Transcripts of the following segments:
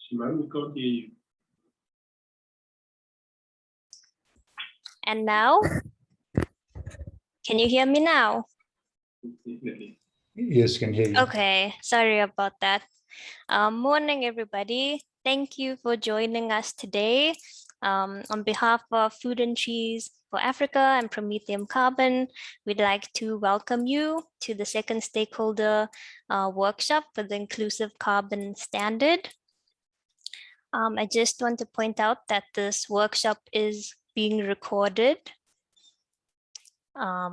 Simone, we can't hear you. And now? Can you hear me now? Definitely. Yes, can hear you. Okay, sorry about that. Morning, everybody. Thank you for joining us today. On behalf of Food and Trees for Africa and Prometheum Carbon, we'd like to welcome you to the second stakeholder workshop for the Inclusive Carbon Standard. I just want to point out that this workshop is being recorded. I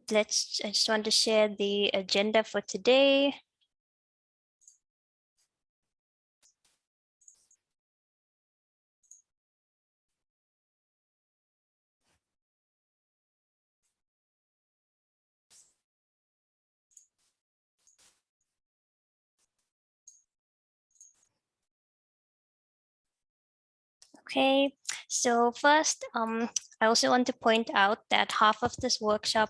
just want to share the agenda for today. Okay, so first, I also want to point out that half of this workshop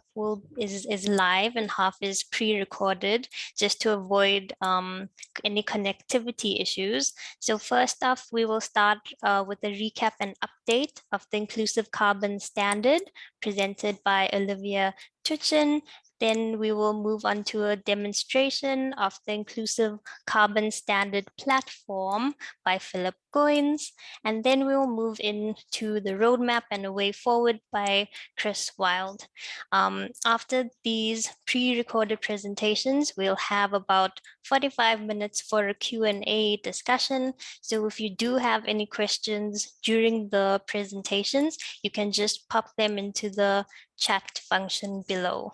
is live and half is pre-recorded, just to avoid any connectivity issues. So first off, we will start with a recap and update of the Inclusive Carbon Standard presented by Olivia Tuchin. Then we will move on to a demonstration of the Inclusive Carbon Standard platform by Philip Goins. And then we will move into the roadmap and a way forward by Chris Wild. After these pre-recorded presentations, we'll have about 45 minutes for a Q&A discussion. So if you do have any questions during the presentations, you can just pop them into the chat function below.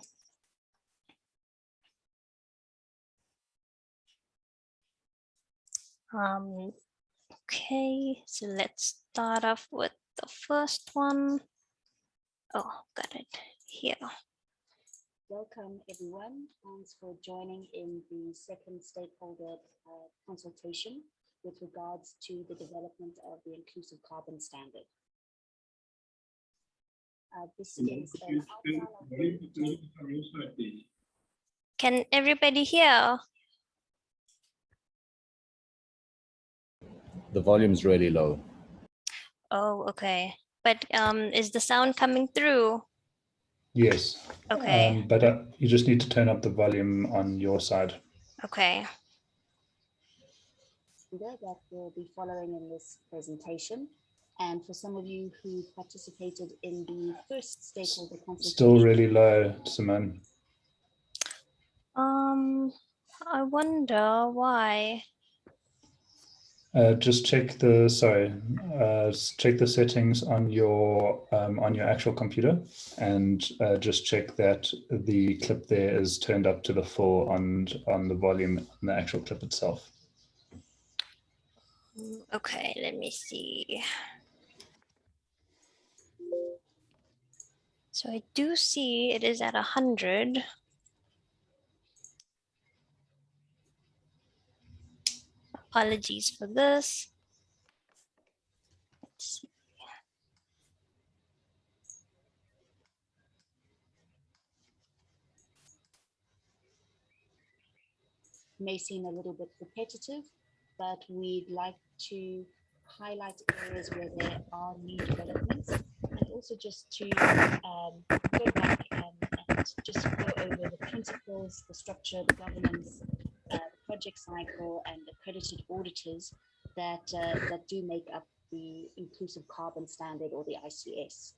Okay, so let's start off with the first one. Oh, got it here. Welcome, everyone. Thanks for joining in the second stakeholder consultation with regards to the development of the Inclusive Carbon Standard. This is an outline of the... Can everybody hear? The volume's really low. Oh, okay. But is the sound coming through? Yes. Okay. But you just need to turn up the volume on your side. Okay. That will be following in this presentation. And for some of you who participated in the first stakeholder consultation. Still really low, Simone. I wonder why. Just check the check the settings on your actual computer, and just check that the clip there is turned up to the full on the volume on the actual clip itself. Okay, let me see. So I do see it is at 100. Apologies for this. Let's see. May seem a little bit repetitive, but we'd like to highlight areas where there are new developments, and also just to go back and just go over the principles, the structure, the governance, the project cycle, and accredited auditors that do make up the Inclusive Carbon Standard, or the ICS.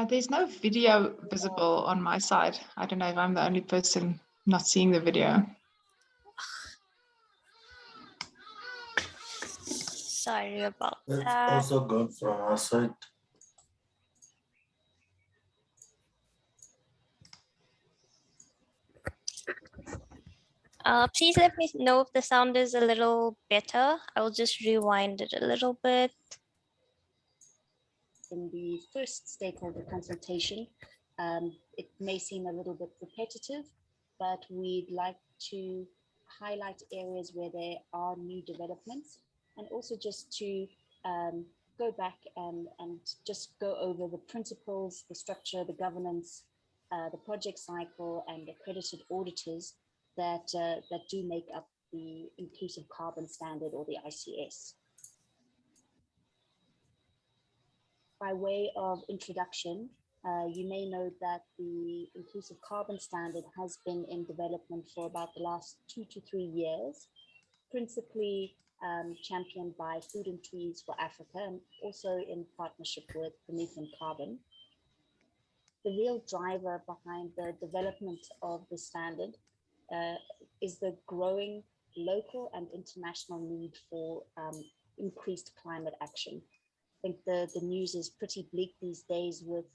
There's no video visible on my side. I don't know if I'm the only person not seeing the video. Sorry about That's that. also good from our side. Please let me know if the sound is a little better. I will just rewind it a little bit. In the first stakeholder consultation, it may seem a little bit repetitive, but we'd like to highlight areas where there are new developments, and also just to go back and just go over the principles, the structure, the governance, the project cycle, and accredited auditors that do make up the Inclusive Carbon Standard, or the ICS. By way of introduction, you may know that the Inclusive Carbon Standard has been in development for about the last 2 to 3 years, principally championed by Food and Trees for Africa, and also in partnership with Promethean Carbon. The real driver behind the development of the standard is the growing local and international need for increased climate action. I think the news is pretty bleak these days, with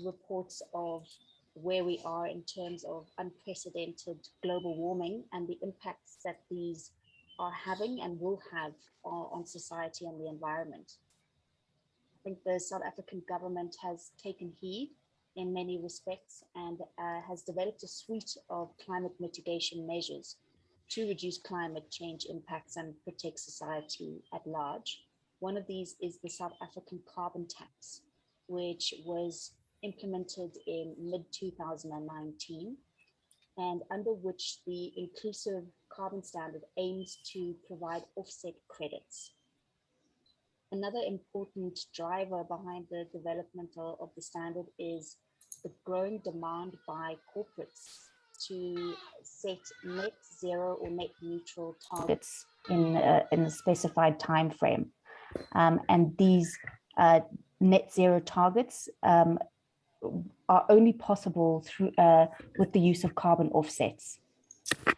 reports of where we are in terms of unprecedented global warming and the impacts that these are having and will have on society and the environment. I think the South African government has taken heed in many respects and has developed a suite of climate mitigation measures to reduce climate change impacts and protect society at large. One of these is the South African carbon tax, which was implemented in mid-2019, and under which the Inclusive Carbon Standard aims to provide offset credits. Another important driver behind the development of the standard is the growing demand by corporates to set net zero or net neutral targets in a specified time frame. And these net zero targets are only possible through with the use of carbon offsets,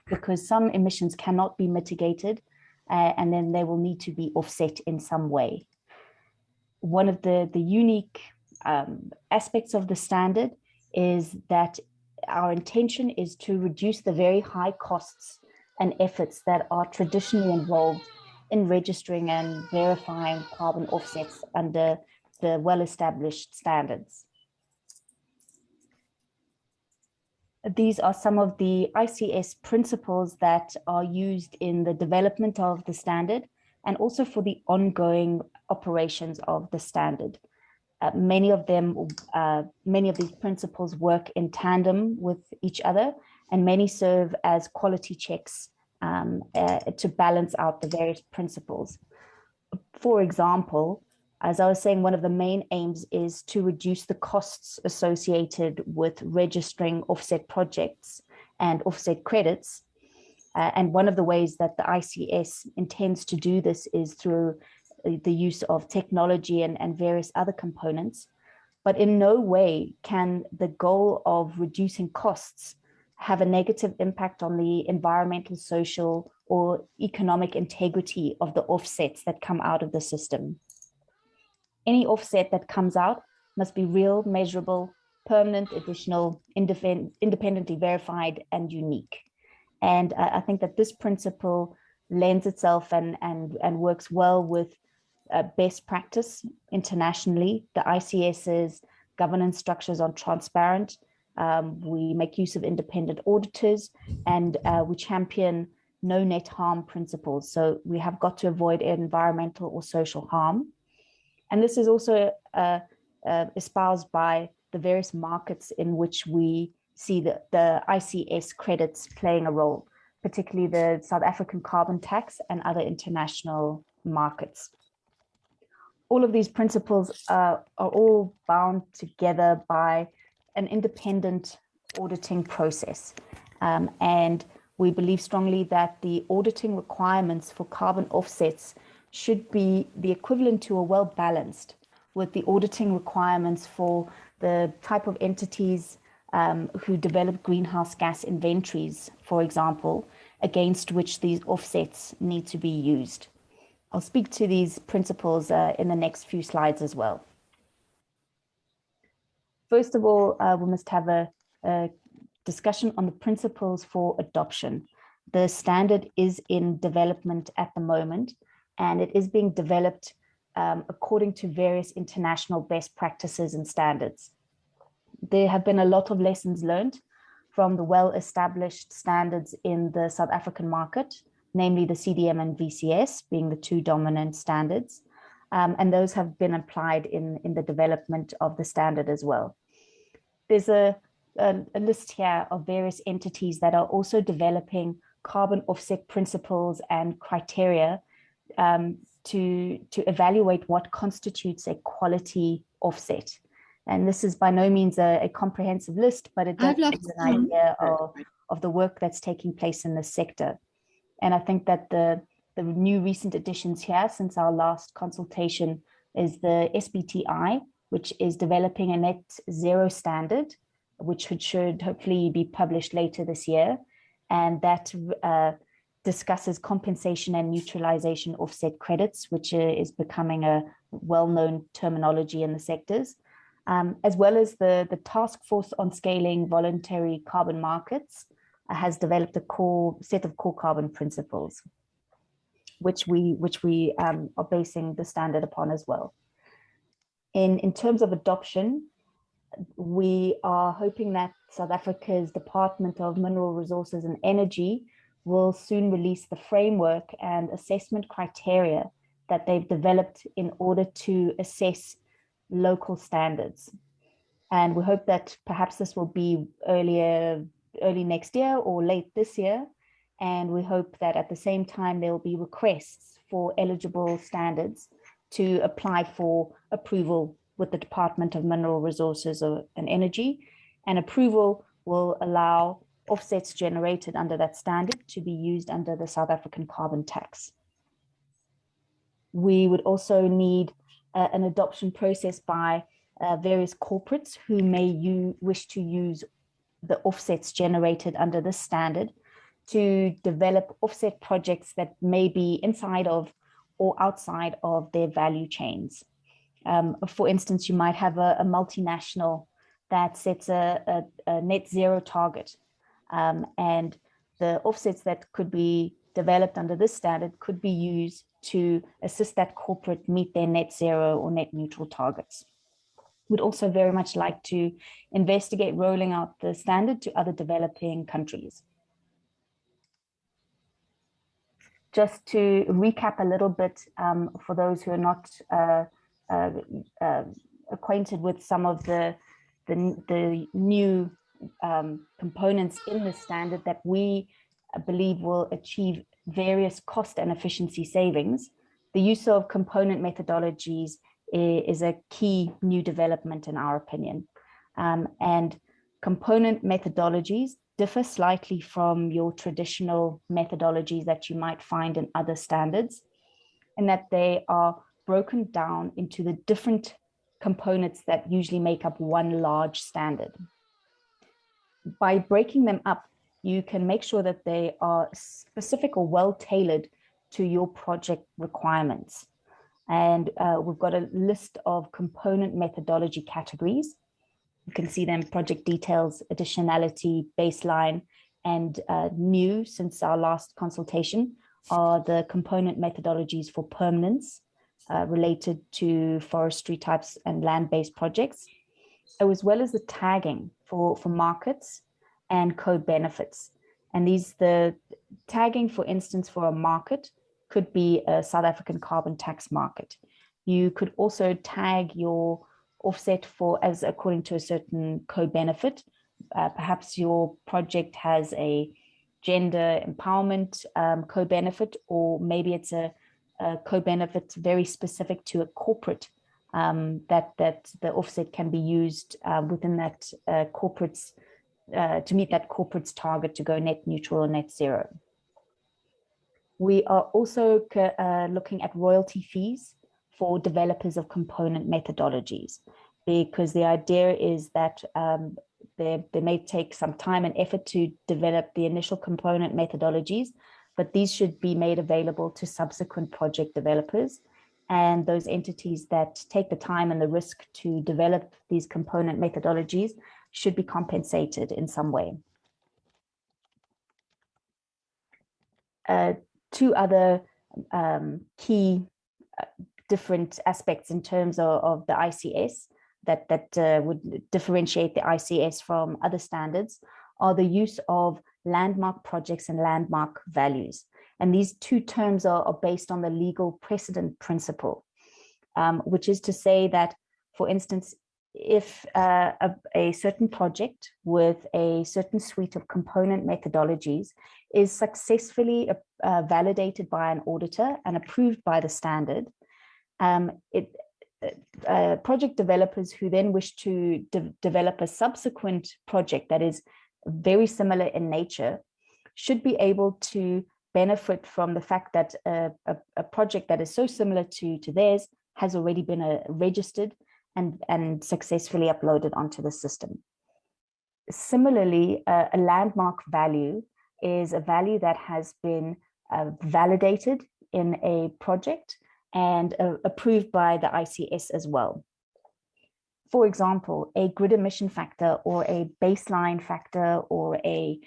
because some emissions cannot be mitigated and then they will need to be offset in some way. One of the unique aspects of the standard is that our intention is to reduce the very high costs and efforts that are traditionally involved in registering and verifying carbon offsets under the well-established standards. These are some of the ICS principles that are used in the development of the standard and also for the ongoing operations of the standard. Many of these principles work in tandem with each other, and many serve as quality checks to balance out the various principles. For example, as I was saying, one of the main aims is to reduce the costs associated with registering offset projects and offset credits. And one of the ways that the ICS intends to do this is through the use of technology and various other components. But in no way can the goal of reducing costs have a negative impact on the environmental, social, or economic integrity of the offsets that come out of the system. Any offset that comes out must be real, measurable, permanent, additional, independently verified, and unique. And I think that this principle lends itself and works well with best practice internationally. The ICS's governance structures are transparent. We make use of independent auditors, and we champion no net harm principles. So we have got to avoid environmental or social harm. And this is also espoused by the various markets in which we see the ICS credits playing a role, particularly the South African carbon tax and other international markets. All of these principles are all bound together by an independent auditing process. And we believe strongly that the auditing requirements for carbon offsets should be the equivalent to, or well balanced with, the auditing requirements for the type of entities who develop greenhouse gas inventories, for example, against which these offsets need to be used. I'll speak to these principles in the next few slides as well. First of all, we must have a discussion on the principles for adoption. The standard is in development at the moment, and it is being developed according to various international best practices and standards. There have been a lot of lessons learned from the well-established standards in the South African market, namely the CDM and VCS being the two dominant standards, and those have been applied in the development of the standard as well. There's a a list here of various entities that are also developing carbon offset principles and criteria to evaluate what constitutes a quality offset. And this is by no means a comprehensive list, but it does give you an idea of the work that's taking place in this sector. And I think that the new recent additions here since our last consultation is the SBTI, which is developing a net zero standard, which should hopefully be published later this year. And that discusses compensation and neutralization offset credits, which is becoming a well-known terminology in the sectors, as well as the Task Force on Scaling Voluntary Carbon Markets has developed a set of core carbon principles, which we are basing the standard upon as well. In terms of adoption, we are hoping that South Africa's Department of Mineral Resources and Energy will soon release the framework and assessment criteria that they've developed in order to assess local standards. And we hope that perhaps this will be early next year or late this year. And we hope that at the same time, there will be requests for eligible standards to apply for approval with the Department of Mineral Resources and Energy. And approval will allow offsets generated under that standard to be used under the South African carbon tax. We would also need an adoption process by various corporates who may wish to use the offsets generated under this standard to develop offset projects that may be inside of or outside of their value chains. For instance, you might have a multinational that sets a net zero target, and the offsets that could be developed under this standard could be used to assist that corporate meet their net zero or net neutral targets. We'd also very much like to investigate rolling out the standard to other developing countries. Just to recap a little bit for those who are not acquainted with some of the new components in the standard that we believe will achieve various cost and efficiency savings, the use of component methodologies is a key new development in our opinion. And component methodologies differ slightly from your traditional methodologies that you might find in other standards, in that they are broken down into the different components that usually make up one large standard. By breaking them up, you can make sure that they are specific or well tailored to your project requirements. And we've got a list of component methodology categories. You can see them: project details, additionality, baseline, and new since our last consultation are the component methodologies for permanence related to forestry types and land-based projects, as well as the tagging for markets and co-benefits. And the tagging, for instance, for a market could be a South African carbon tax market. You could also tag your offset as according to a certain co-benefit. Perhaps your project has a gender empowerment co-benefit, or maybe it's a co-benefit very specific to a corporate that the offset can be used within that corporate's to meet that corporate's target to go net neutral or net zero. We are also looking at royalty fees for developers of component methodologies, because the idea is that they may take some time and effort to develop the initial component methodologies, but these should be made available to subsequent project developers. And those entities that take the time and the risk to develop these component methodologies should be compensated in some way. Two other key different aspects in terms of the ICS that would differentiate the ICS from other standards are the use of landmark projects and landmark values. And these two terms are based on the legal precedent principle, which is to say that, for instance, if a certain project with a certain suite of component methodologies is successfully validated by an auditor and approved by the standard, project developers who then wish to develop a subsequent project that is very similar in nature should be able to benefit from the fact that a project that is so similar to theirs has already been registered and successfully uploaded onto the system. Similarly, a landmark value is a value that has been validated in a project and approved by the ICS as well. For example, a grid emission factor or a baseline factor or a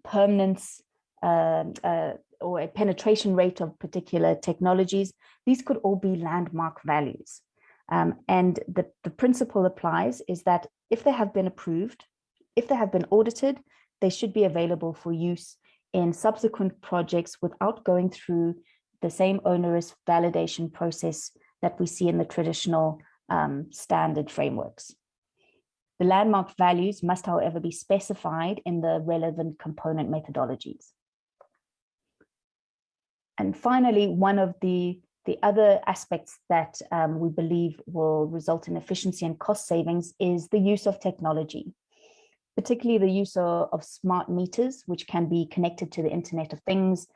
permanence or a penetration rate of particular technologies, these could all be landmark values. And the principle applies is that if they have been approved, if they have been audited, they should be available for use in subsequent projects without going through the same onerous validation process that we see in the traditional standard frameworks. The landmark values must, however, be specified in the relevant component methodologies. And finally, one of the other aspects that we believe will result in efficiency and cost savings is the use of technology, particularly the use of smart meters, which can be connected to the Internet of Things,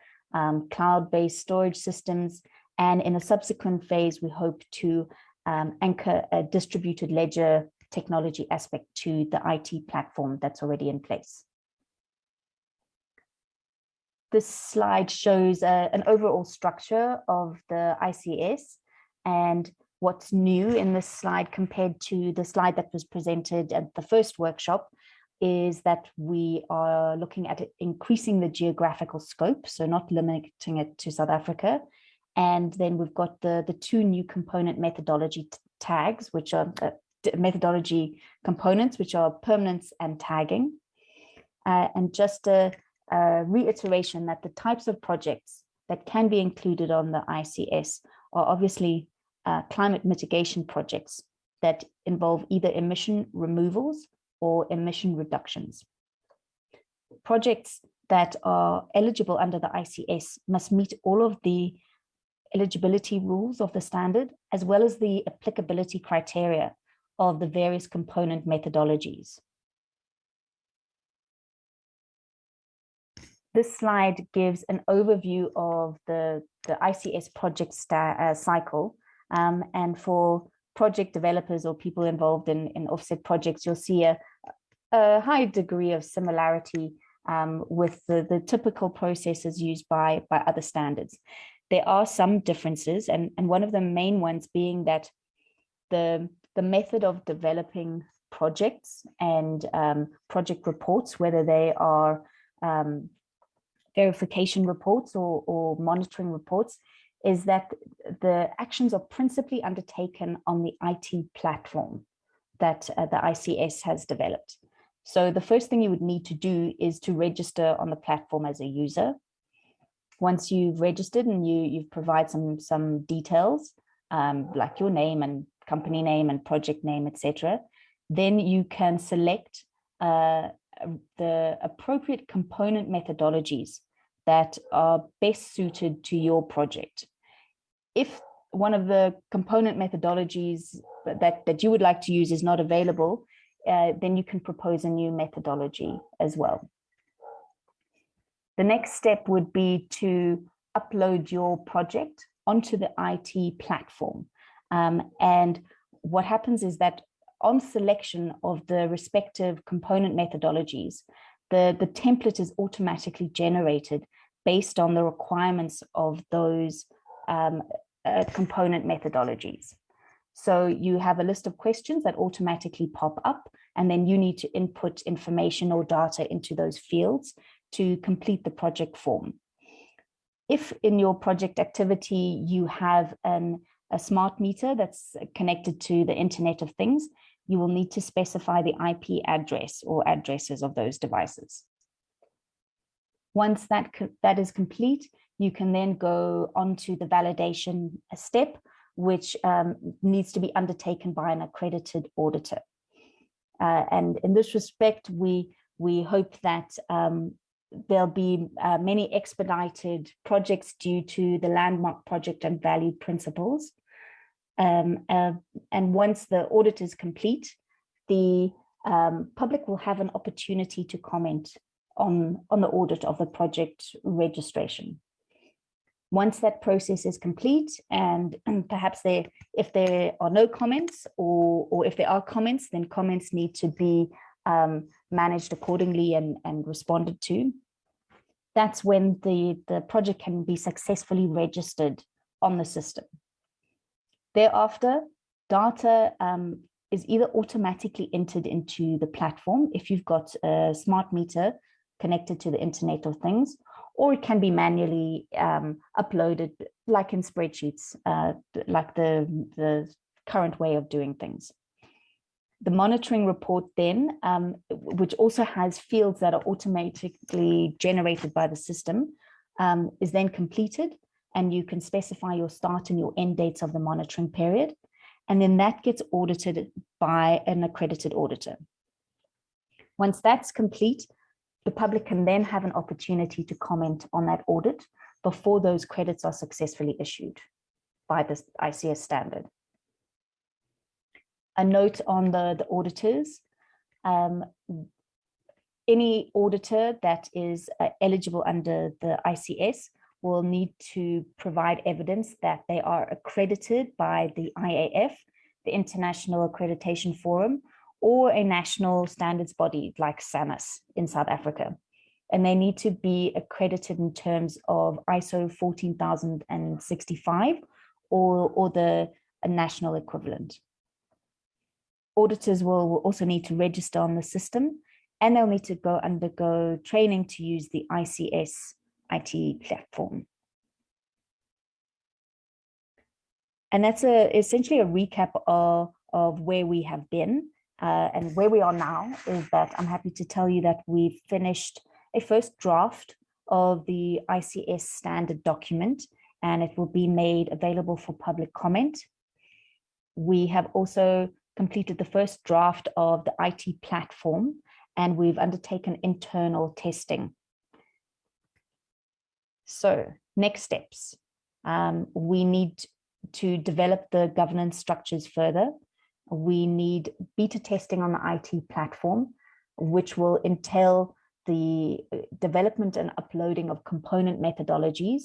cloud-based storage systems, and in a subsequent phase, we hope to anchor a distributed ledger technology aspect to the IT platform that's already in place. This slide shows an overall structure of the ICS, and what's new in this slide compared to the slide that was presented at the first workshop is that we are looking at increasing the geographical scope, so not limiting it to South Africa. And then we've got the two new component methodology tags, which are methodology components, which are permanence and tagging. And just a reiteration that the types of projects that can be included on the ICS are obviously climate mitigation projects that involve either emission removals or emission reductions. Projects that are eligible under the ICS must meet all of the eligibility rules of the standard, as well as the applicability criteria of the various component methodologies. This slide gives an overview of the ICS project cycle. And for project developers or people involved in offset projects, you'll see a high degree of similarity with the typical processes used by other standards. There are some differences, and one of the main ones being that the method of developing projects and project reports, whether they are verification reports or monitoring reports, is that the actions are principally undertaken on the IT platform that the ICS has developed. So the first thing you would need to do is to register on the platform as a user. Once you've registered and you've provided some details, like your name and company name and project name, etc., then you can select the appropriate component methodologies that are best suited to your project. If one of the component methodologies that you would like to use is not available, then you can propose a new methodology as well. The next step would be to upload your project onto the IT platform. And what happens is that on selection of the respective component methodologies, the template is automatically generated based on the requirements of those component methodologies. So you have a list of questions that automatically pop up, and then you need to input information or data into those fields to complete the project form. If in your project activity you have a smart meter that's connected to the Internet of Things, you will need to specify the IP address or addresses of those devices. Once that is complete, you can then go on to the validation step, which needs to be undertaken by an accredited auditor. And in this respect, we hope that there'll be many expedited projects due to the landmark project and value principles. And once the audit is complete, the public will have an opportunity to comment on the audit of the project registration. Once that process is complete, and perhaps if there are no comments, or if there are comments, then comments need to be managed accordingly and responded to. That's when the project can be successfully registered on the system. Thereafter, data is either automatically entered into the platform if you've got a smart meter connected to the Internet of Things, or it can be manually uploaded, like in spreadsheets, like the current way of doing things. The monitoring report then, which also has fields that are automatically generated by the system, is then completed, and you can specify your start and your end dates of the monitoring period. And then that gets audited by an accredited auditor. Once that's complete, the public can then have an opportunity to comment on that audit before those credits are successfully issued by the ICS standard. A note on the auditors. Any auditor that is eligible under the ICS will need to provide evidence that they are accredited by the IAF, the International Accreditation Forum, or a national standards body like SANUS in South Africa. And they need to be accredited in terms of ISO 14065 or the national equivalent. Auditors will also need to register on the system, and they'll need to undergo training to use the ICS IT platform. And that's essentially a recap of where we have been. And where we are now is that I'm happy to tell you that we've finished a first draft of the ICS standard document, and it will be made available for public comment. We have also completed the first draft of the IT platform, and we've undertaken internal testing. So next steps, we need to develop the governance structures further. We need beta testing on the IT platform, which will entail the development and uploading of component methodologies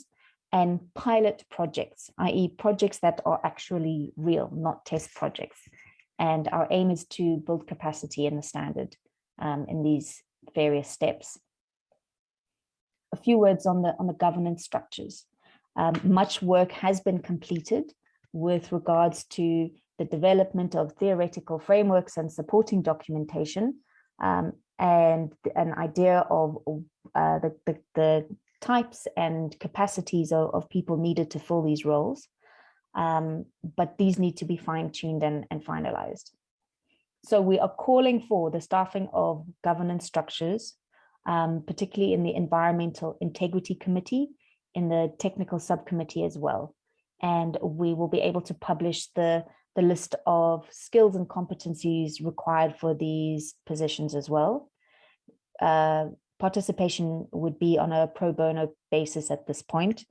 and pilot projects, i.e. projects that are actually real, not test projects. And our aim is to build capacity in the standard in these various steps. A few words on the governance structures. Much work has been completed with regards to the development of theoretical frameworks and supporting documentation, and an idea of the types and capacities of people needed to fill these roles. But these need to be fine-tuned and finalized. So we are calling for the staffing of governance structures, particularly in the Environmental Integrity Committee, in the technical subcommittee as well. And we will be able to publish the list of skills and competencies required for these positions as well. Participation would be on a pro bono basis at this point,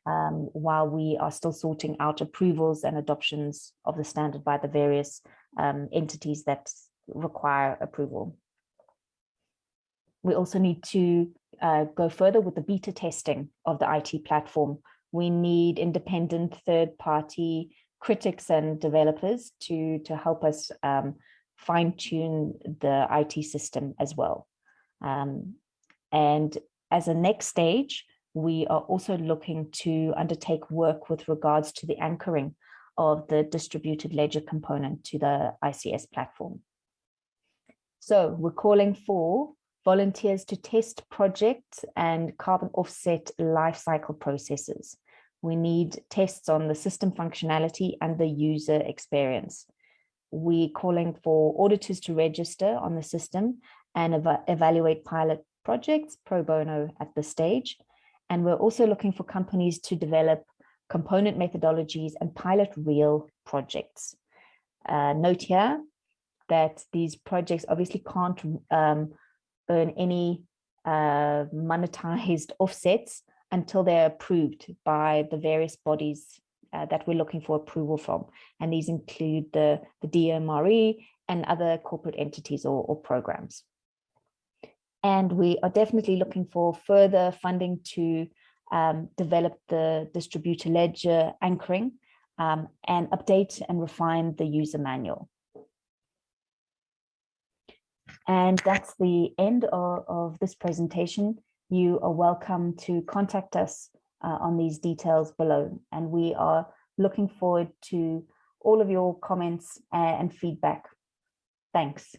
while we are still sorting out approvals and adoptions of the standard by the various entities that require approval. We also need to go further with the beta testing of the IT platform. We need independent third-party critics and developers to help us fine-tune the IT system as well. And as a next stage, we are also looking to undertake work with regards to the anchoring of the distributed ledger component to the ICS platform. So we're calling for volunteers to test projects and carbon offset lifecycle processes. We need tests on the system functionality and the user experience. We're calling for auditors to register on the system and evaluate pilot projects pro bono at this stage. And we're also looking for companies to develop component methodologies, and pilot real projects. Note here that these projects obviously can't earn any monetized offsets until they're approved by the various bodies that we're looking for approval from. And these include the DMRE and other corporate entities or programs. And we are definitely looking for further funding to develop the distributor ledger anchoring and update and refine the user manual. And that's the end of this presentation. You are welcome to contact us on these details below. And we are looking forward to all of your comments and feedback. Thanks.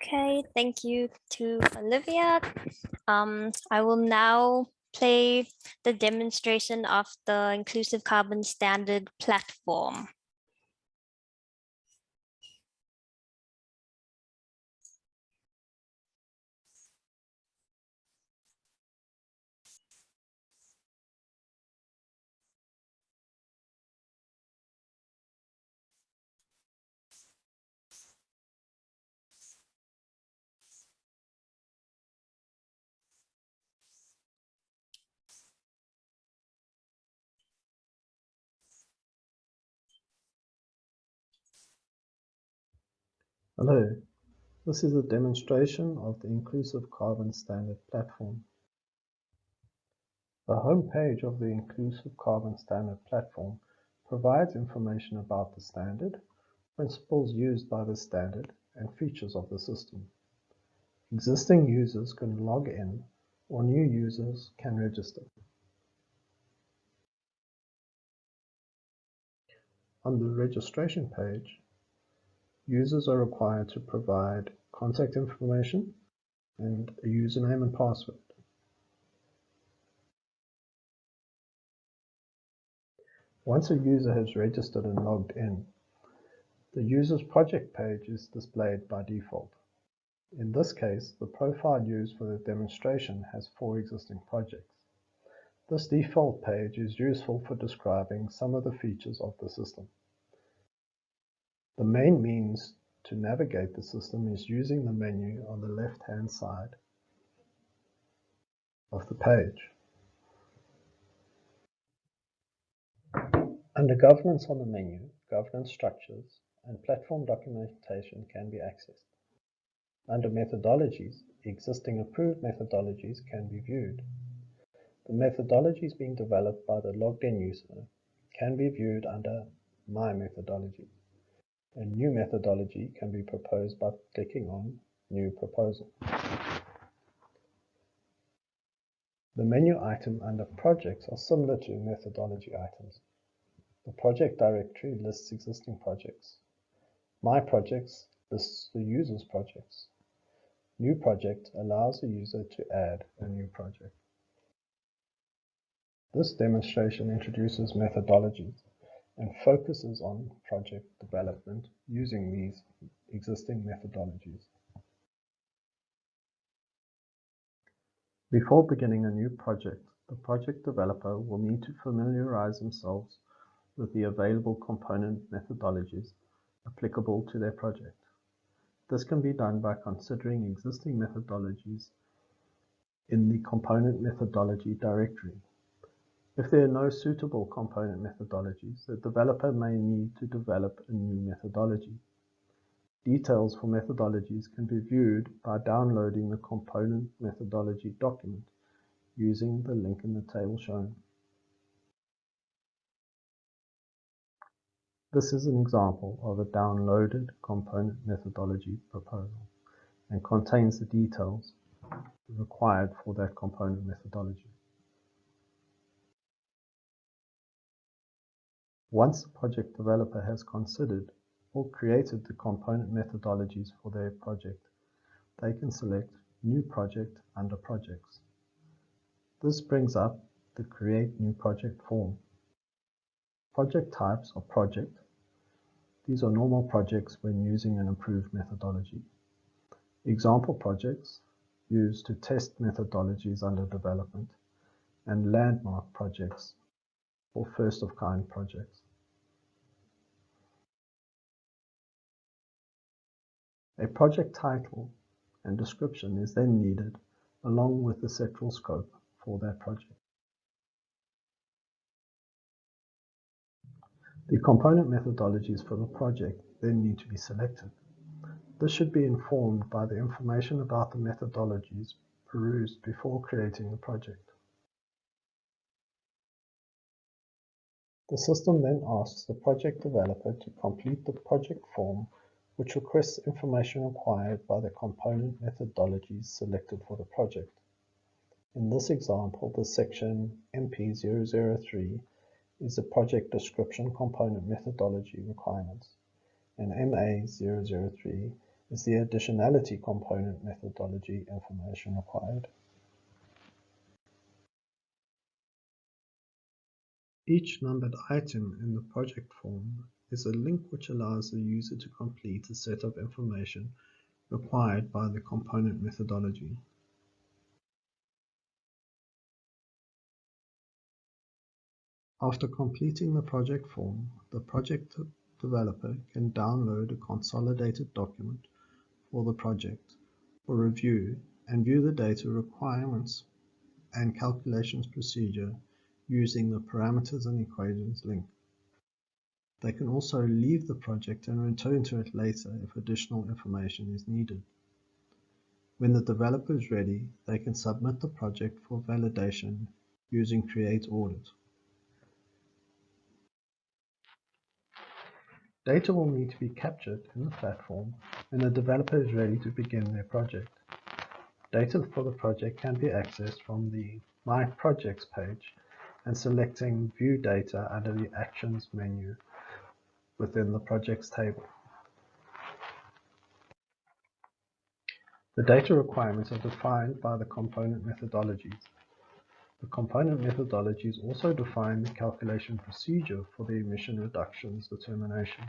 Okay, thank you to Olivia. I will now play the demonstration of the Inclusive Carbon Standard platform. Hello, this is a demonstration of the Inclusive Carbon Standard platform. The home page of the Inclusive Carbon Standard platform provides information about the standard, principles used by the standard, and features of the system. Existing users can log in, or new users can register. On the registration page, users are required to provide contact information and a username and password. Once a user has registered and logged in, the user's project page is displayed by default. In this case, the profile used for the demonstration has 4 existing projects. This default page is useful for describing some of the features of the system. The main means to navigate the system is using the menu on the left-hand side of the page. Under Governance on the menu, governance structures and platform documentation can be accessed. Under Methodologies, existing approved methodologies can be viewed. The methodologies being developed by the logged-in user can be viewed under My Methodology. A new methodology can be proposed by clicking on New Proposal. The menu item under Projects are similar to methodology items. The project directory lists existing projects. My Projects lists the user's projects. New Project allows the user to add a new project. This demonstration introduces methodologies and focuses on project development using these existing methodologies. Before beginning a new project, the project developer will need to familiarize themselves with the available component methodologies applicable to their project. This can be done by considering existing methodologies in the component methodology directory. If there are no suitable component methodologies, the developer may need to develop a new methodology. Details for methodologies can be viewed by downloading the component methodology document using the link in the table shown. This is an example of a downloaded component methodology proposal and contains the details required for that component methodology. Once the project developer has considered or created the component methodologies for their project, they can select New Project under Projects. This brings up the Create New Project form. Project types are project. These are normal projects when using an improved methodology. Example projects used to test methodologies under development, and landmark projects or first-of-kind projects. A project title and description is then needed along with the sectoral scope for that project. The component methodologies for the project then need to be selected. This should be informed by the information about the methodologies perused before creating the project. The system then asks the project developer to complete the project form, which requests information required by the component methodologies selected for the project. In this example, the section MP003 is the project description component methodology requirements, and MA003 is the additionality component methodology information required. Each numbered item in the project form is a link which allows the user to complete a set of information required by the component methodology. After completing the project form, the project developer can download a consolidated document for the project for review and view the data requirements and calculations procedure using the parameters and equations link. They can also leave the project and return to it later if additional information is needed. When the developer is ready, they can submit the project for validation using Create Audit. Data will need to be captured in the platform when the developer is ready to begin their project. Data for the project can be accessed from the My Projects page and selecting View Data under the Actions menu within the Projects table. The data requirements are defined by the component methodologies. The component methodologies also define the calculation procedure for the emission reductions determination.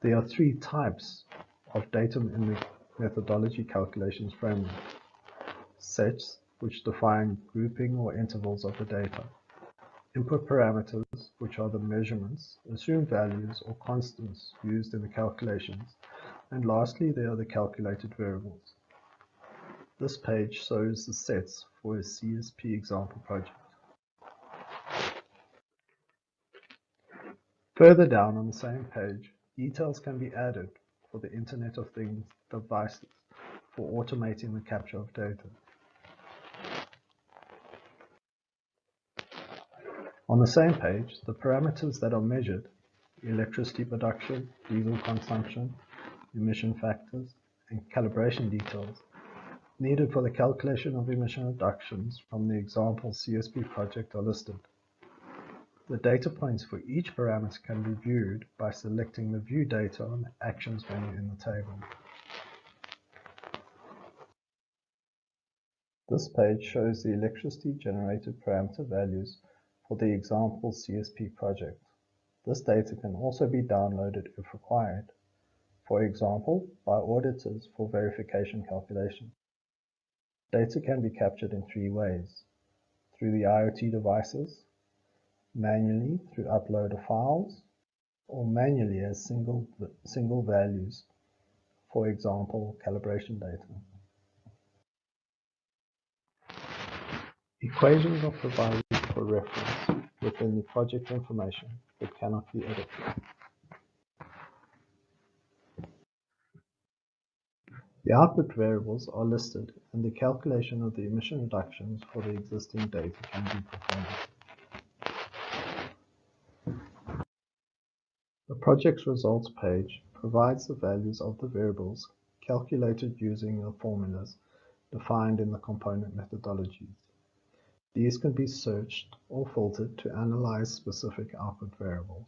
There are three types of data in the methodology calculations framework. Sets, which define grouping or intervals of the data. Input parameters, which are the measurements, assumed values, or constants used in the calculations. And lastly, there are the calculated variables. This page shows the sets for a CSP example project. Further down on the same page, details can be added for the Internet of Things devices for automating the capture of data. On the same page, the parameters that are measured, electricity production, diesel consumption, emission factors, and calibration details, needed for the calculation of emission reductions from the example CSP project are listed. The data points for each parameter can be viewed by selecting the View Data on the Actions menu in the table. This page shows the electricity generated parameter values for the example CSP project. This data can also be downloaded if required, for example, by auditors for verification calculation. Data can be captured in three ways: through the IoT devices, manually through upload of files, or manually as single values, for example, calibration data. Equations are provided for reference within the project information but cannot be edited. The output variables are listed and the calculation of the emission reductions for the existing data can be performed. The project's results page provides the values of the variables calculated using the formulas defined in the component methodologies. These can be searched or filtered to analyze specific output variables.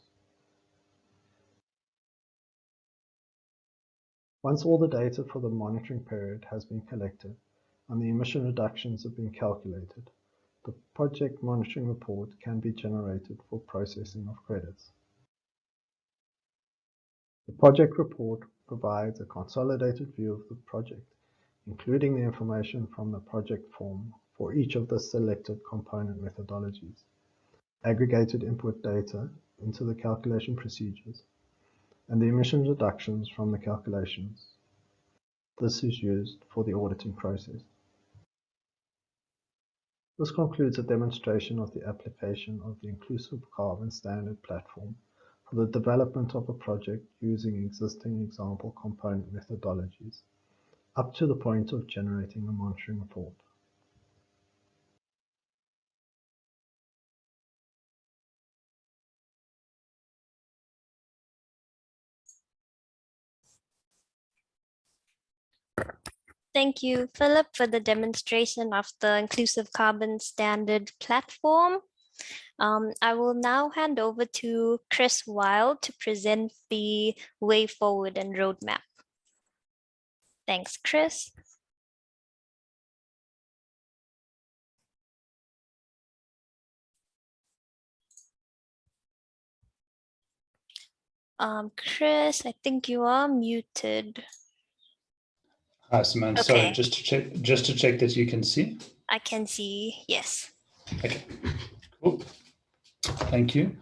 Once all the data for the monitoring period has been collected and the emission reductions have been calculated, the project monitoring report can be generated for processing of credits. The project report provides a consolidated view of the project, including the information from the project form for each of the selected component methodologies, aggregated input data into the calculation procedures, and the emission reductions from the calculations. This is used for the auditing process. This concludes a demonstration of the application of the Inclusive Carbon Standard platform for the development of a project using existing example component methodologies, up to the point of generating a monitoring report. Thank you, Philip, for the demonstration of the Inclusive Carbon Standard platform. I will now hand over to Chris Wild to present the way forward and roadmap. Thanks, Chris. Chris, I think you are muted. Hi, Simone. Okay. Sorry, just to check that you can see. I can see, yes. Okay, cool. Thank you.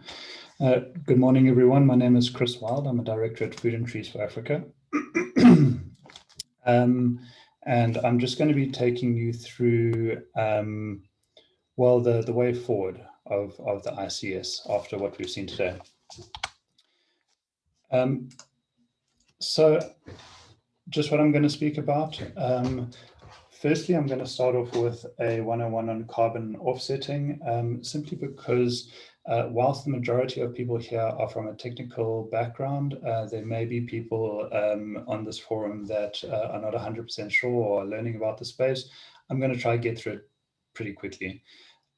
Good morning, everyone. My name is Chris Wild. I'm a director at Food and Trees for Africa. And I'm just going to be taking you through, well, the way forward of the ICS after what we've seen today. So just what I'm going to speak about. Firstly, I'm going to start off with a 101 on carbon offsetting, simply because whilst the majority of people here are from a technical background, there may be people on this forum that are not 100% sure or are learning about the space. I'm going to try to get through it pretty quickly.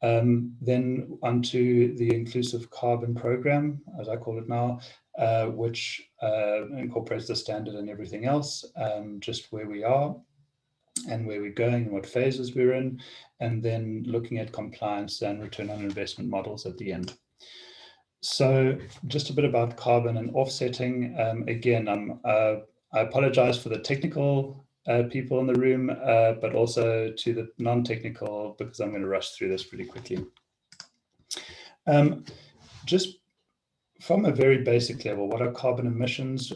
Then onto the Inclusive Carbon Program, as I call it now, which incorporates the standard and everything else, just where we are and where we're going and what phases we're in, and then looking at compliance and return on investment models at the end. So just a bit about carbon and offsetting. Again, I apologize for the technical people in the room, but also to the non-technical, because I'm going to rush through this pretty quickly. Just from a very basic level, what are carbon emissions?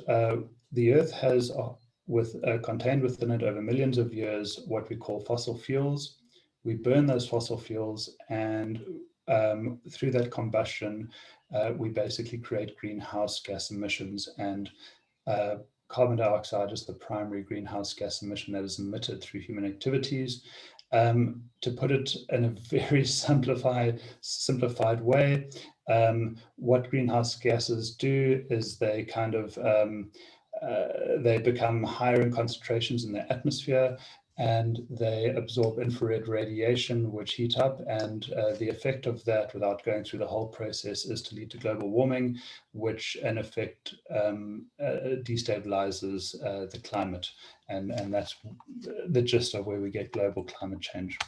The Earth has contained within it over millions of years what we call fossil fuels. We burn those fossil fuels, and through that combustion, we basically create greenhouse gas emissions, and carbon dioxide is the primary greenhouse gas emission that is emitted through human activities. To put it in a very simplified way, what greenhouse gases do is they kind of they become higher in concentrations in the atmosphere, and they absorb infrared radiation, which heat up, and the effect of that, without going through the whole process, is to lead to global warming, which in effect destabilizes the climate, and that's the gist of where we get global climate change.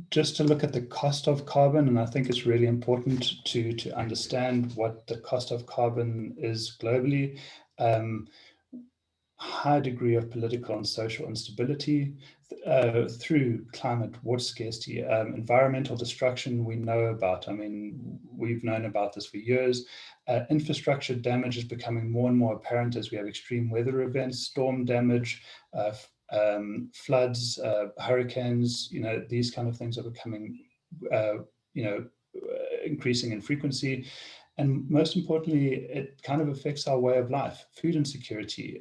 Just to look at the cost of carbon, and I think it's really important to understand what the cost of carbon is globally. High degree of political and social instability through climate, water scarcity, environmental destruction we know about. I mean, we've known about this for years. Infrastructure damage is becoming more and more apparent as we have extreme weather events, storm damage, floods, hurricanes. You know, these kind of things are becoming, increasing in frequency. And most importantly, it kind of affects our way of life, food insecurity,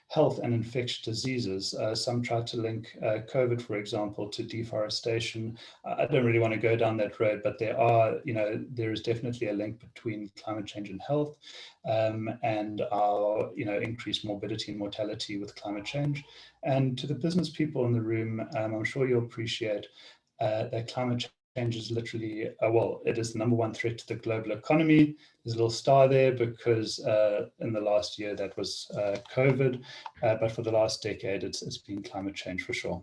health and infectious diseases. Some try to link COVID, for example, to deforestation. I don't really want to go down that road, but there is definitely a link between climate change and health, and our, increased morbidity and mortality with climate change. And to the business people in the room, I'm sure you'll appreciate that climate change is literally, it is the #1 threat to the global economy. There's a little star there because in the last year that was COVID, but for the last decade it's been climate change for sure.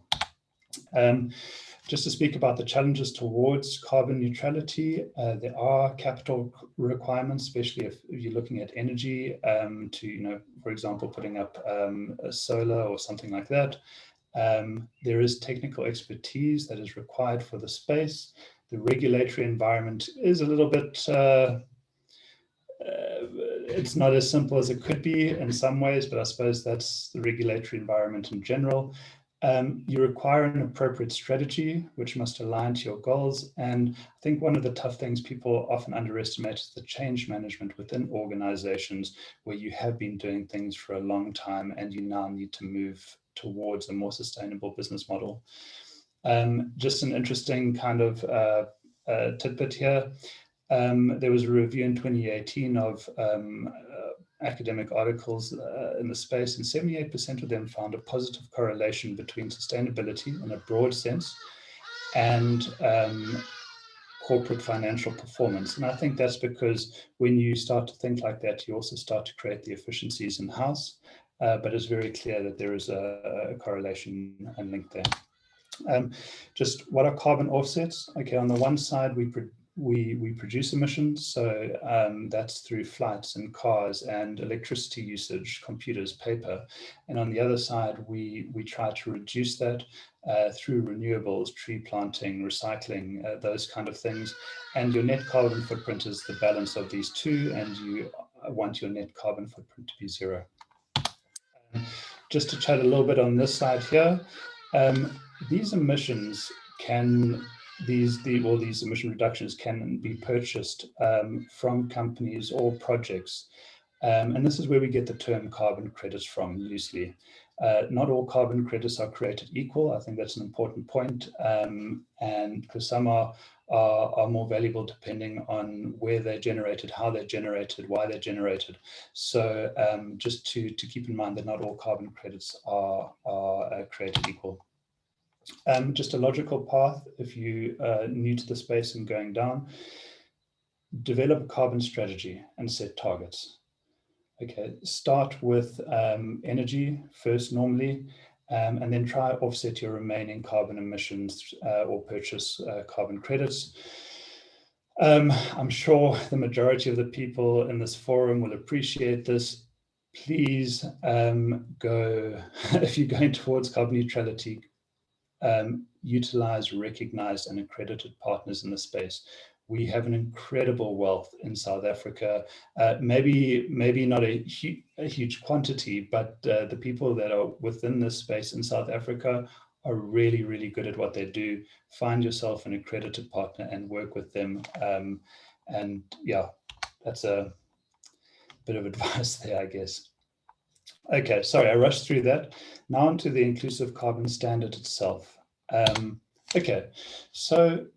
Just to speak about the challenges towards carbon neutrality, there are capital requirements, especially if you're looking at energy to, for example, putting up a solar or something like that. There is technical expertise that is required for the space. The regulatory environment is a little bit, it's not as simple as it could be in some ways, but I suppose that's the regulatory environment in general. You require an appropriate strategy, which must align to your goals. And I think one of the tough things people often underestimate is the change management within organizations where you have been doing things for a long time and you now need to move towards a more sustainable business model. Just an interesting kind of tidbit here. There was a review in 2018 of academic articles in the space, and 78% of them found a positive correlation between sustainability in a broad sense and corporate financial performance. And I think that's because when you start to think like that, you also start to create the efficiencies in-house, but it's very clear that there is a correlation and link there. Just what are carbon offsets? Okay, on the one side, we produce emissions, so that's through flights and cars and electricity usage, computers, paper. And on the other side, we try to reduce that through renewables, tree planting, recycling, those kind of things. And your net carbon footprint is the balance of these two, and you want your net carbon footprint to be zero. Just to chat a little bit on this side here, these emissions can these emission reductions can be purchased from companies or projects. And this is where we get the term carbon credits from loosely. Not all carbon credits are created equal. I think that's an important point. And because some are more valuable depending on where they're generated, how they're generated, why they're generated. So just to keep in mind that not all carbon credits are created equal. Just a logical path, if you are new to the space and going down, develop a carbon strategy and set targets. Okay, start with energy first normally, and then try offset your remaining carbon emissions or purchase carbon credits. I'm sure the majority of the people in this forum will appreciate this. Please go, if you're going towards carbon neutrality, utilize recognized and accredited partners in the space. We have an incredible wealth in South Africa, maybe not a huge quantity, but the people that are within this space in South Africa are really, really good at what they do. Find yourself an accredited partner and work with them. And yeah, that's a bit of advice there, I guess. Okay, sorry, I rushed through that. Now onto the inclusive carbon standard itself. Okay, so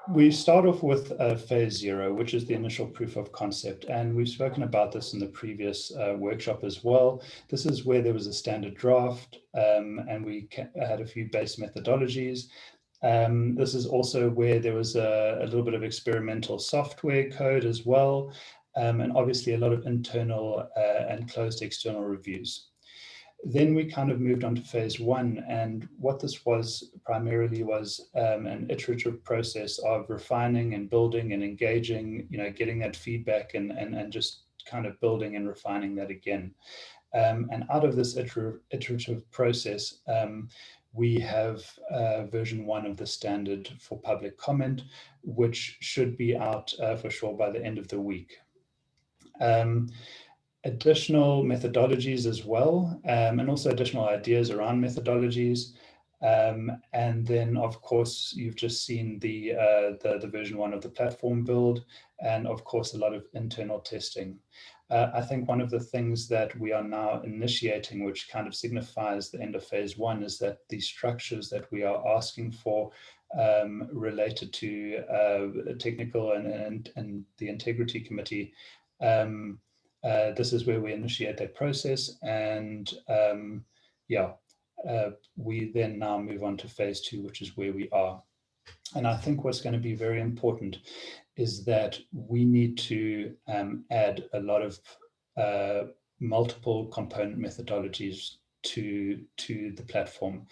we start off with phase 0, which is the initial proof of concept. And we've spoken about this in the previous workshop as well. This is where there was a standard draft and we had a few base methodologies. This is also where there was a little bit of experimental software code as well. And obviously a lot of internal and closed external reviews. Then we kind of moved on to phase 1, and what this was primarily was an iterative process of refining and building and engaging, getting that feedback and just kind of building and refining that again. And out of this iterative process, we have version 1 of the standard for public comment, which should be out for sure by the end of the week. Additional methodologies as well, and also additional ideas around methodologies. And then, of course, you've just seen the version 1 of the platform build, and of course, a lot of internal testing. I think one of the things that we are now initiating, which kind of signifies the end of phase 1, is that the structures that we are asking for related to technical and the integrity committee, this is where we initiate that process, and we then now move on to phase 2, which is where we are. And I think what's going to be very important is that we need to add a lot of multiple component methodologies to the platform.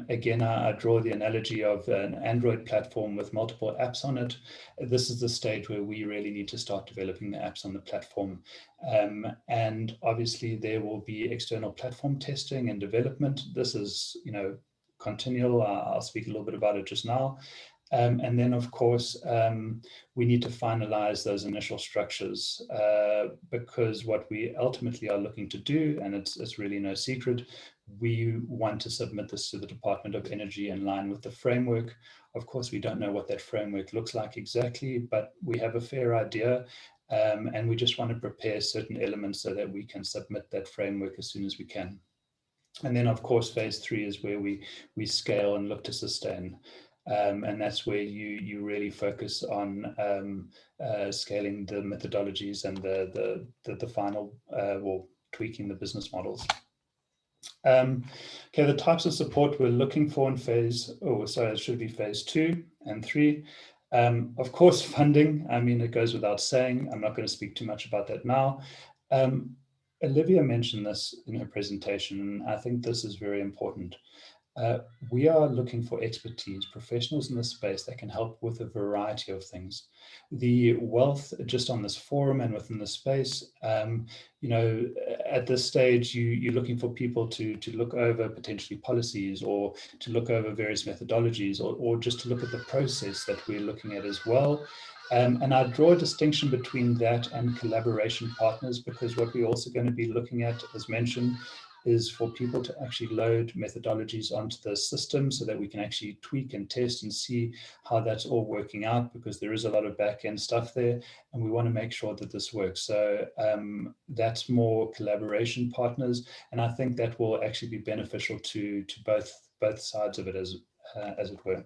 Again, I draw the analogy of an Android platform with multiple apps on it. This is the stage where we really need to start developing the apps on the platform. And obviously there will be external platform testing and development. This is, continual. I'll speak a little bit about it just now. And then, of course, we need to finalize those initial structures because what we ultimately are looking to do, and it's really no secret, we want to submit this to the Department of Energy in line with the framework. Of course, we don't know what that framework looks like exactly, but we have a fair idea. And we just want to prepare certain elements so that we can submit that framework as soon as we can. And then, of course, phase 3 is where we scale and look to sustain. And that's where you really focus on scaling the methodologies and the final, well, tweaking the business models. Okay, the types of support we're looking for in it should be phase 2 and 3. Of course, funding, I mean, it goes without saying. I'm not going to speak too much about that now. Olivia mentioned this in her presentation, and I think this is very important. We are looking for expertise, professionals in this space that can help with a variety of things. The wealth just on this forum and within the space, at this stage, you're looking for people to look over potentially policies or to look over various methodologies or just to look at the process that we're looking at as well. And I draw a distinction between that and collaboration partners, because what we're also going to be looking at, as mentioned, is for people to actually load methodologies onto the system so that we can actually tweak and test and see how that's all working out, because there is a lot of back-end stuff there and we want to make sure that this works. So that's more collaboration partners, and I think that will actually be beneficial to both sides of it, as it were.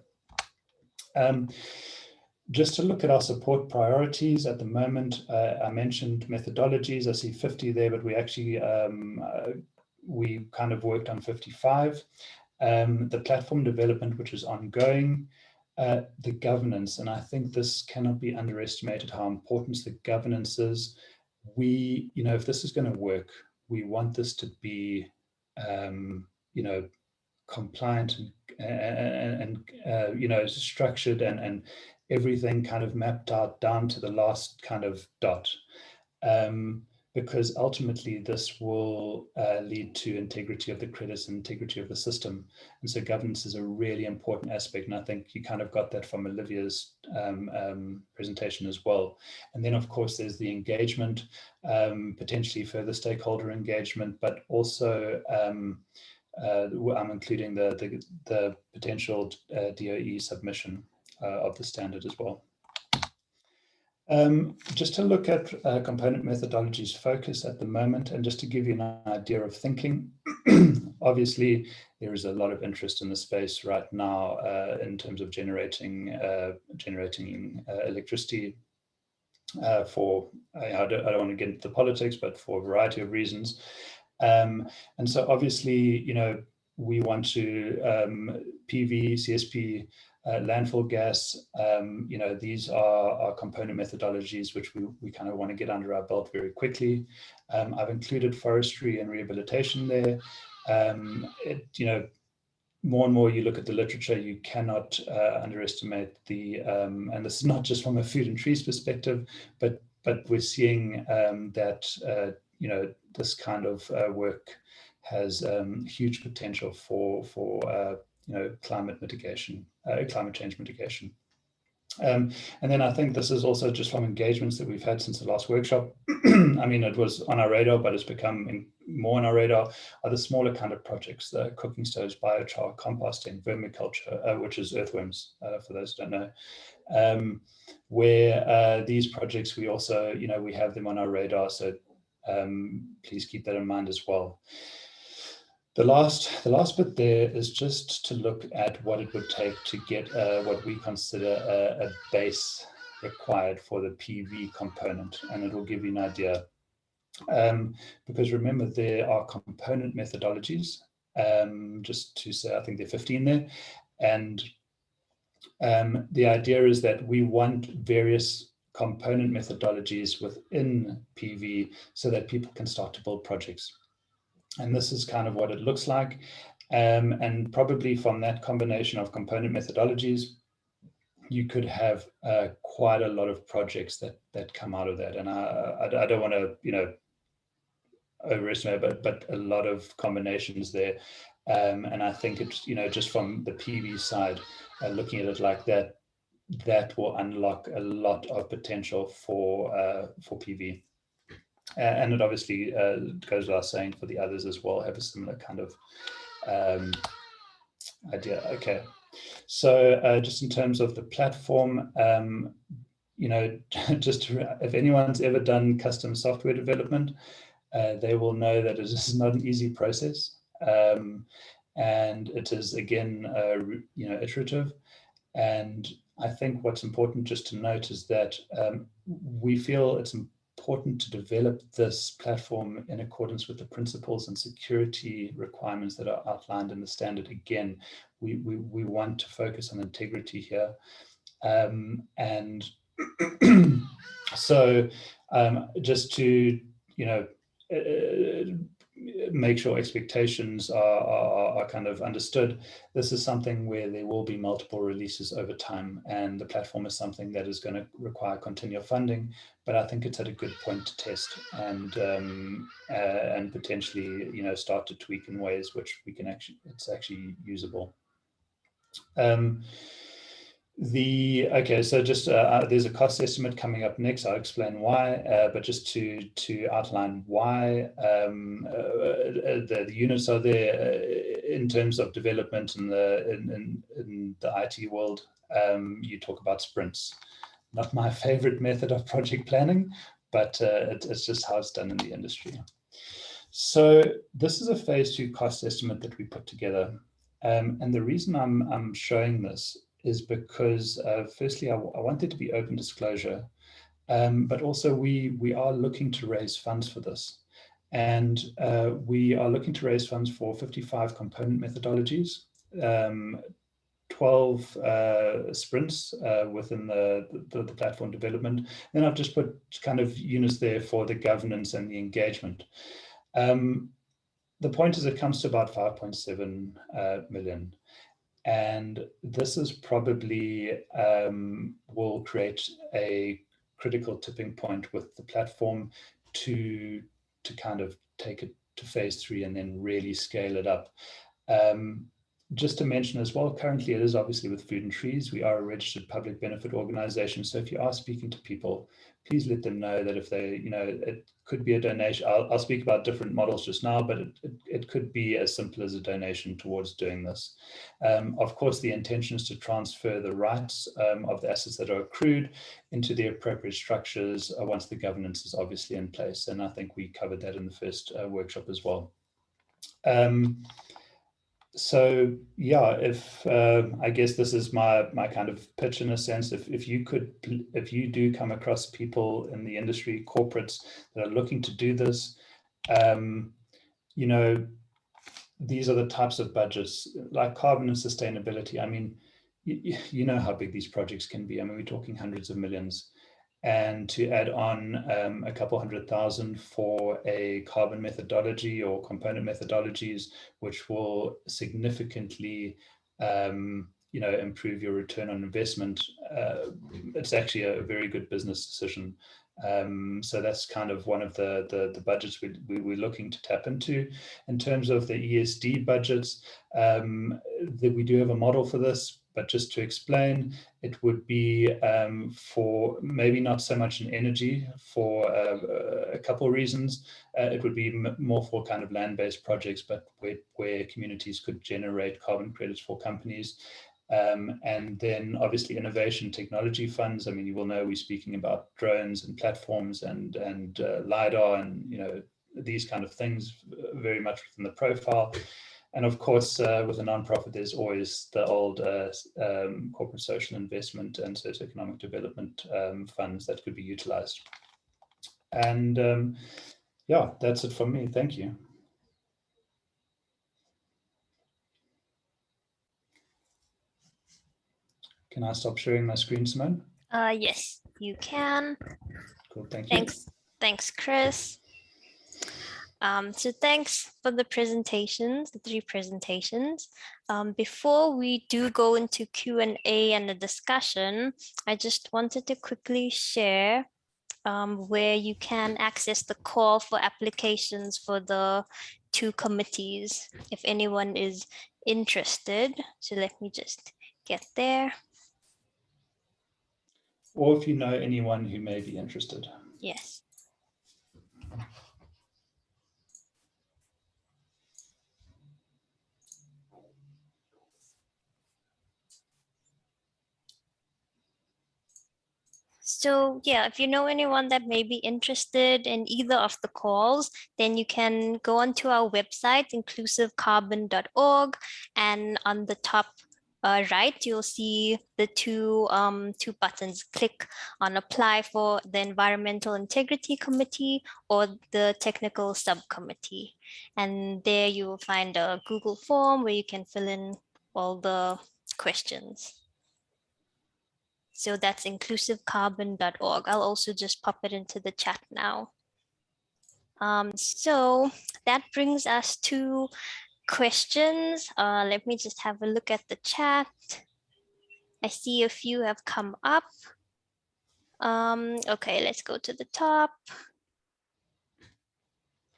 Just to look at our support priorities at the moment, I mentioned methodologies. I see 50 there, but we actually we kind of worked on 55. The platform development, which is ongoing, the governance, and I think this cannot be underestimated how important the governance is. If this is going to work, we want this to be, compliant and structured and everything kind of mapped out down to the last kind of dot. Because ultimately this will lead to integrity of the credits and integrity of the system. And so governance is a really important aspect. And I think you kind of got that from Olivia's presentation as well. And then of course there's the engagement, potentially further stakeholder engagement, but also I'm including the potential DOE submission of the standard as well. Just to look at component methodologies focus at the moment, and just to give you an idea of thinking, obviously there is a lot of interest in the space right now in terms of generating electricity for, I don't want to get into the politics, but for a variety of reasons. And so obviously, we want to PV, CSP, landfill gas, these are component methodologies which we kind of want to get under our belt very quickly. I've included forestry and rehabilitation there. More and more you look at the literature, you cannot underestimate the, and this is not just from a food and trees perspective, but we're seeing that, this kind of work has huge potential for climate mitigation, climate change mitigation. And then I think this is also just from engagements that we've had since the last workshop. I mean, it was on our radar, but it's become more on our radar, are the smaller kind of projects, the cooking stoves, biochar, composting, vermiculture, which is earthworms, for those who don't know, where these projects, we also, we have them on our radar. So please keep that in mind as well. The last bit there is just to look at what it would take to get what we consider a base required for the PV component, and it will give you an idea. Because remember, there are component methodologies, just to say, I think there are 15 there, and the idea is that we want various component methodologies within PV so that people can start to build projects. And this is kind of what it looks like. And probably from that combination of component methodologies, you could have quite a lot of projects that come out of that. And I don't want to, overestimate, but a lot of combinations there. And I think it's, just from the PV side, looking at it like that, that will unlock a lot of potential for PV. And it obviously goes without saying for the others as well, have a similar kind of idea. Okay, so just in terms of the platform, just if anyone's ever done custom software development, they will know that it is not an easy process, and it is again, iterative. And I think what's important just to note is that we feel it's important to develop this platform in accordance with the principles and security requirements that are outlined in the standard. Again, we want to focus on integrity here. And so just to, make sure expectations are kind of understood, this is something where there will be multiple releases over time, and the platform is something that is going to require continual funding, but I think it's at a good point to test and potentially, start to tweak in ways which we can it's actually usable. Okay, so just there's a cost estimate coming up next. I'll explain why, but just to outline why the units are there in terms of development in the IT world. You talk about sprints. Not my favorite method of project planning, but it's just how it's done in the industry. So this is a phase 2 cost estimate that we put together, and the reason I'm showing this is because firstly, I want there to be open disclosure, but also we are looking to raise funds for this. And we are looking to raise funds for 55 component methodologies, 12 sprints within the platform development. Then I've just put kind of units there for the governance and the engagement. The point is it comes to about 5.7 million. And this is probably will create a critical tipping point with the platform to kind of take it to phase 3 and then really scale it up. Just to mention as well, currently it is obviously with Food and Trees. We are a registered public benefit organization. So if you are speaking to people, please let them know that if they, it could be a donation. I'll speak about different models just now, but it could be as simple as a donation towards doing this. Of course, the intention is to transfer the rights of the assets that are accrued into the appropriate structures once the governance is obviously in place. And I think we covered that in the first workshop as well. So yeah, if I guess this is my kind of pitch in a sense, if you do come across people in the industry, corporates that are looking to do this, these are the types of budgets like carbon and sustainability. I mean, you know how big these projects can be. I mean, we're talking hundreds of millions. And to add on a couple $100,000 for a carbon methodology or component methodologies, which will significantly, improve your return on investment, it's actually a very good business decision. So that's kind of one of the budgets we're looking to tap into. In terms of the ESD budgets, we do have a model for this. But just to explain, it would be for maybe not so much in energy for a couple of reasons. It would be more for kind of land-based projects, but where communities could generate carbon credits for companies. And then obviously innovation technology funds. I mean, you will know we're speaking about drones and platforms and LiDAR and, these kind of things very much within the profile. And of course, with a nonprofit, there's always the old corporate social investment and socioeconomic development funds that could be utilized. And yeah, that's it from me. Thank you. Can I stop sharing my screen, Simone? Yes, you can. Cool, thank you. Thanks, Chris. So thanks for the presentations, the 3 presentations. Before we do go into Q&A and the discussion, I just wanted to quickly share where you can access the call for applications for the 2 committees, if anyone is interested. So let me just get there. Or if you know anyone who may be interested. Yes. So yeah, if you know anyone that may be interested in either of the calls, then you can go onto our website, inclusivecarbon.org, and on the top right, you'll see the two buttons. Click on apply for the Environmental Integrity Committee or the Technical Subcommittee. And there you will find a Google form where you can fill in all the questions. So that's inclusivecarbon.org. I'll also just pop it into the chat now. So that brings us to questions. Let me just have a look at the chat. I see a few have come up. Okay, let's go to the top.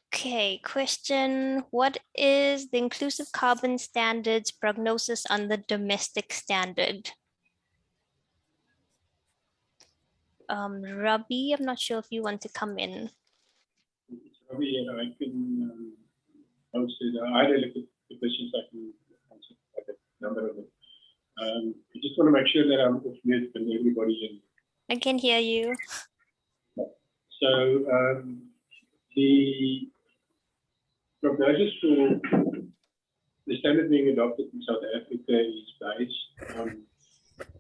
Okay, question. What is the inclusive carbon standards prognosis on the domestic standard? Rabi, I'm not sure if you want to come in. Probably, I can answer either look at the questions I can answer a number of them. I just want to make sure that I'm off mute and everybody in. I can hear you. So the prognosis for the standard being adopted in South Africa is based on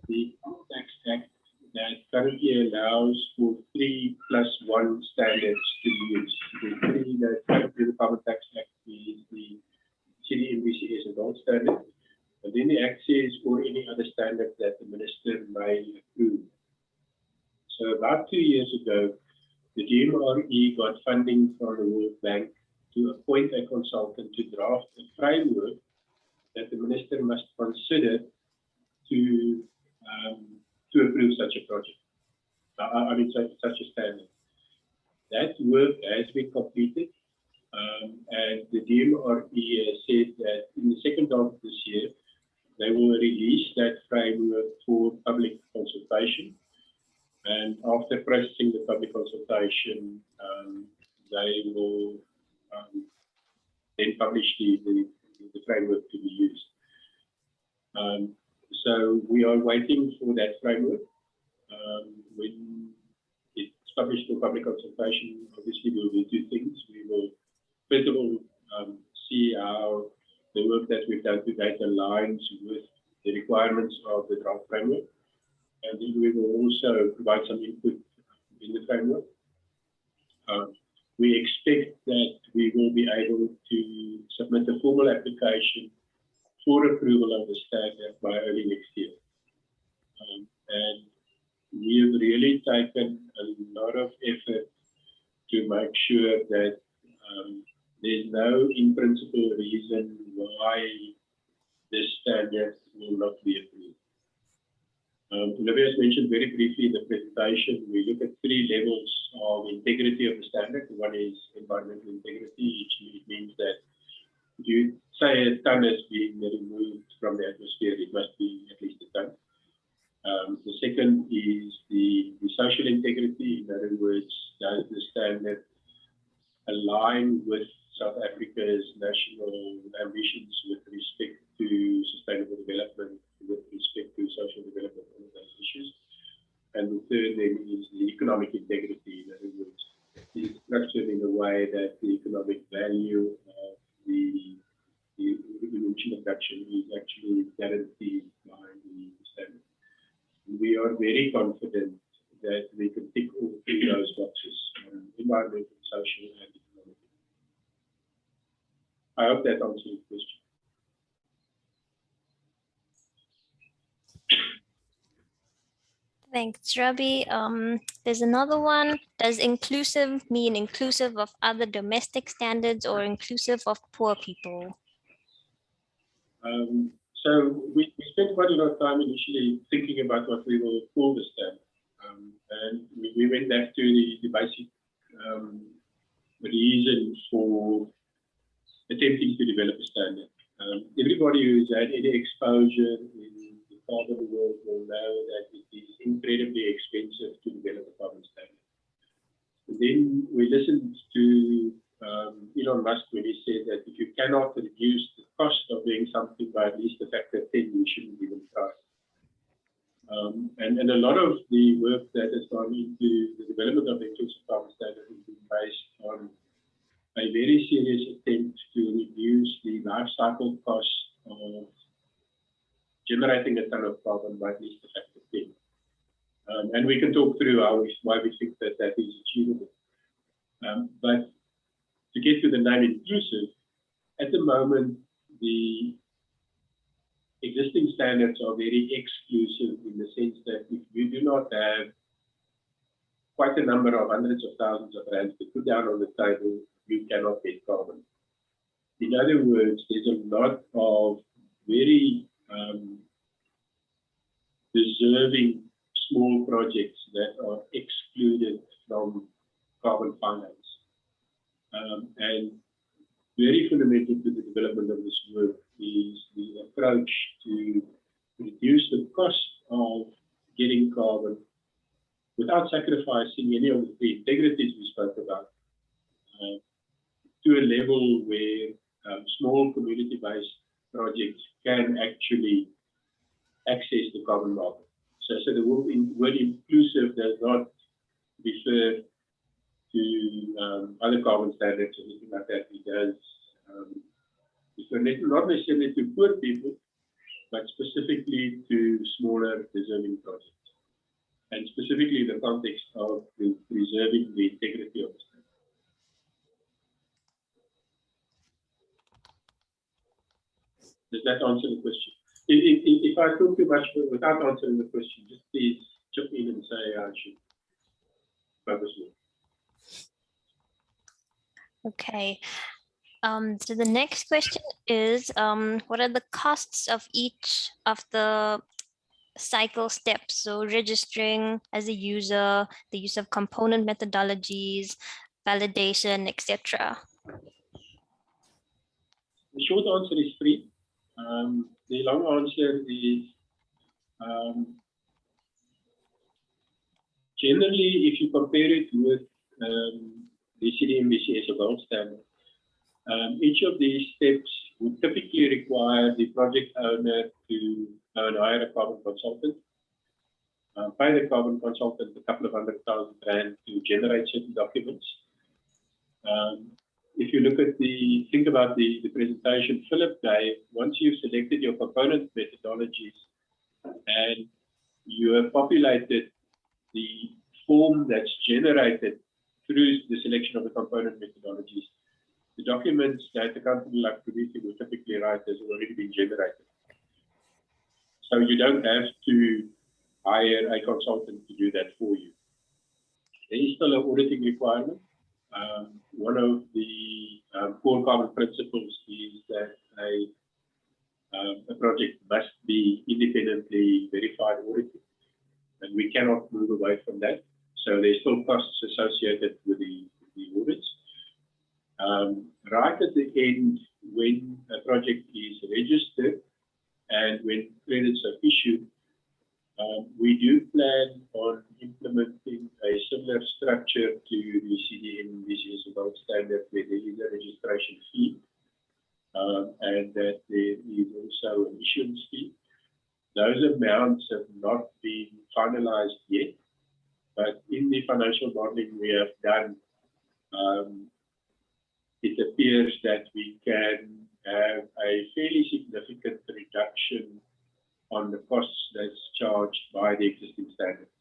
the Carbon Tax Act that currently allows for 3+1 standards to be used. The 3 that currently the Carbon Tax Act is the CDMBCS adult standard, and then the Act says or any other standard that the minister may approve. So about 2 years ago, the GMRE got funding from the World Bank to appoint a consultant to draft a framework that the minister must consider to approve such a project. I mean, such a standard. That work has been completed, and the DMRE has said that in the second half of this year, they will release that framework for public consultation. And after processing the public consultation, they will then publish the framework to be used. So we are waiting for that framework. When it's published for public consultation, obviously we will do 2 things. We will, first of all, see how the work that we've done to date aligns with the requirements of the draft framework. And then we will also provide some input in the framework. We expect that we will be able to submit a formal application for approval of the standard by early next year. And we have really taken a lot of effort to make sure that there's no in principle reason why this standard will not be approved. Olivia has mentioned very briefly in the presentation, we look at 3 levels of integrity of the standard. One is environmental integrity, which means that if you say a ton is being removed from the atmosphere, it must be at least a ton. The second is the social integrity. In other words, does the standard align with South Africa's national ambitions with respect to sustainable development, with respect to social development, all of those issues. And the third then is the economic integrity. In other words, is it structured in a way that the economic value of the emission reduction is actually guaranteed by the standard. We are very confident that we can tick all 3 of those boxes, environmental, social, and economic. I hope that answers the question. Thanks, Rabi. There's another one. Does inclusive mean inclusive of other domestic standards or inclusive of poor people? So we spent quite a lot of time initially thinking about what we will call the standard. And we went back to the basic reason for attempting to develop a standard. Everybody who's had any exposure in the carbon world will know that it is incredibly expensive to develop a carbon standard. And then we listened to Elon Musk when he said that if you cannot reduce the cost of doing something by at least a factor 10, you shouldn't even try. And a lot of the work that has gone into the development of the inclusive carbon standard has been based on a very serious attempt to reduce the life cycle cost of generating a ton of carbon by at least a factor 10. And we can talk through why we think that that is achievable. But to get to the name inclusive, at the moment, the existing standards are very exclusive in the sense that if you do not have quite a number of hundreds of thousands of rands to put down on the table, you cannot get carbon. In other words, there's a lot of very deserving small projects that are excluded from carbon finance. And very fundamental to the development of this work is the approach to reduce the cost of getting carbon without sacrificing any of the integrities we spoke about, to a level where small community-based projects can actually access the carbon market. So the word inclusive does not refer to other carbon standards or anything like that. It does refer not necessarily to poor people, but specifically to smaller deserving projects, and specifically in the context of preserving the integrity of the standard. Does that answer the question? If I talk too much without answering the question, just please chip in and say I should focus more. Okay. So the next question is, what are the costs of each of the cycle steps? So registering as a user, the use of component methodologies, validation, etc. The short answer is free. The long answer is generally, if you compare it with the CDM-BCS gold standard, each of these steps would typically require the project owner to hire a carbon consultant, pay the carbon consultant a couple of R100,000 to generate certain documents. If you look at think about the presentation Philip gave, once you've selected your component methodologies and you have populated the form that's generated through the selection of the component methodologies, the documents that a company like Accrue will typically write has already been generated. So you don't have to hire a consultant to do that for you. There is still an auditing requirement. One of the core carbon principles is that a project must be independently verified audited, and we cannot move away from that. So there's still costs associated with the audits. Right at the end, when a project is registered and when credits are issued, we do plan on implementing a similar structure to the CDM-BCS gold standard, where there is a registration fee and that there is also an issuance fee. Those amounts have not been finalized yet, but in the financial modeling we have done, it appears that we can have a fairly significant reduction on the costs that's charged by the existing standards.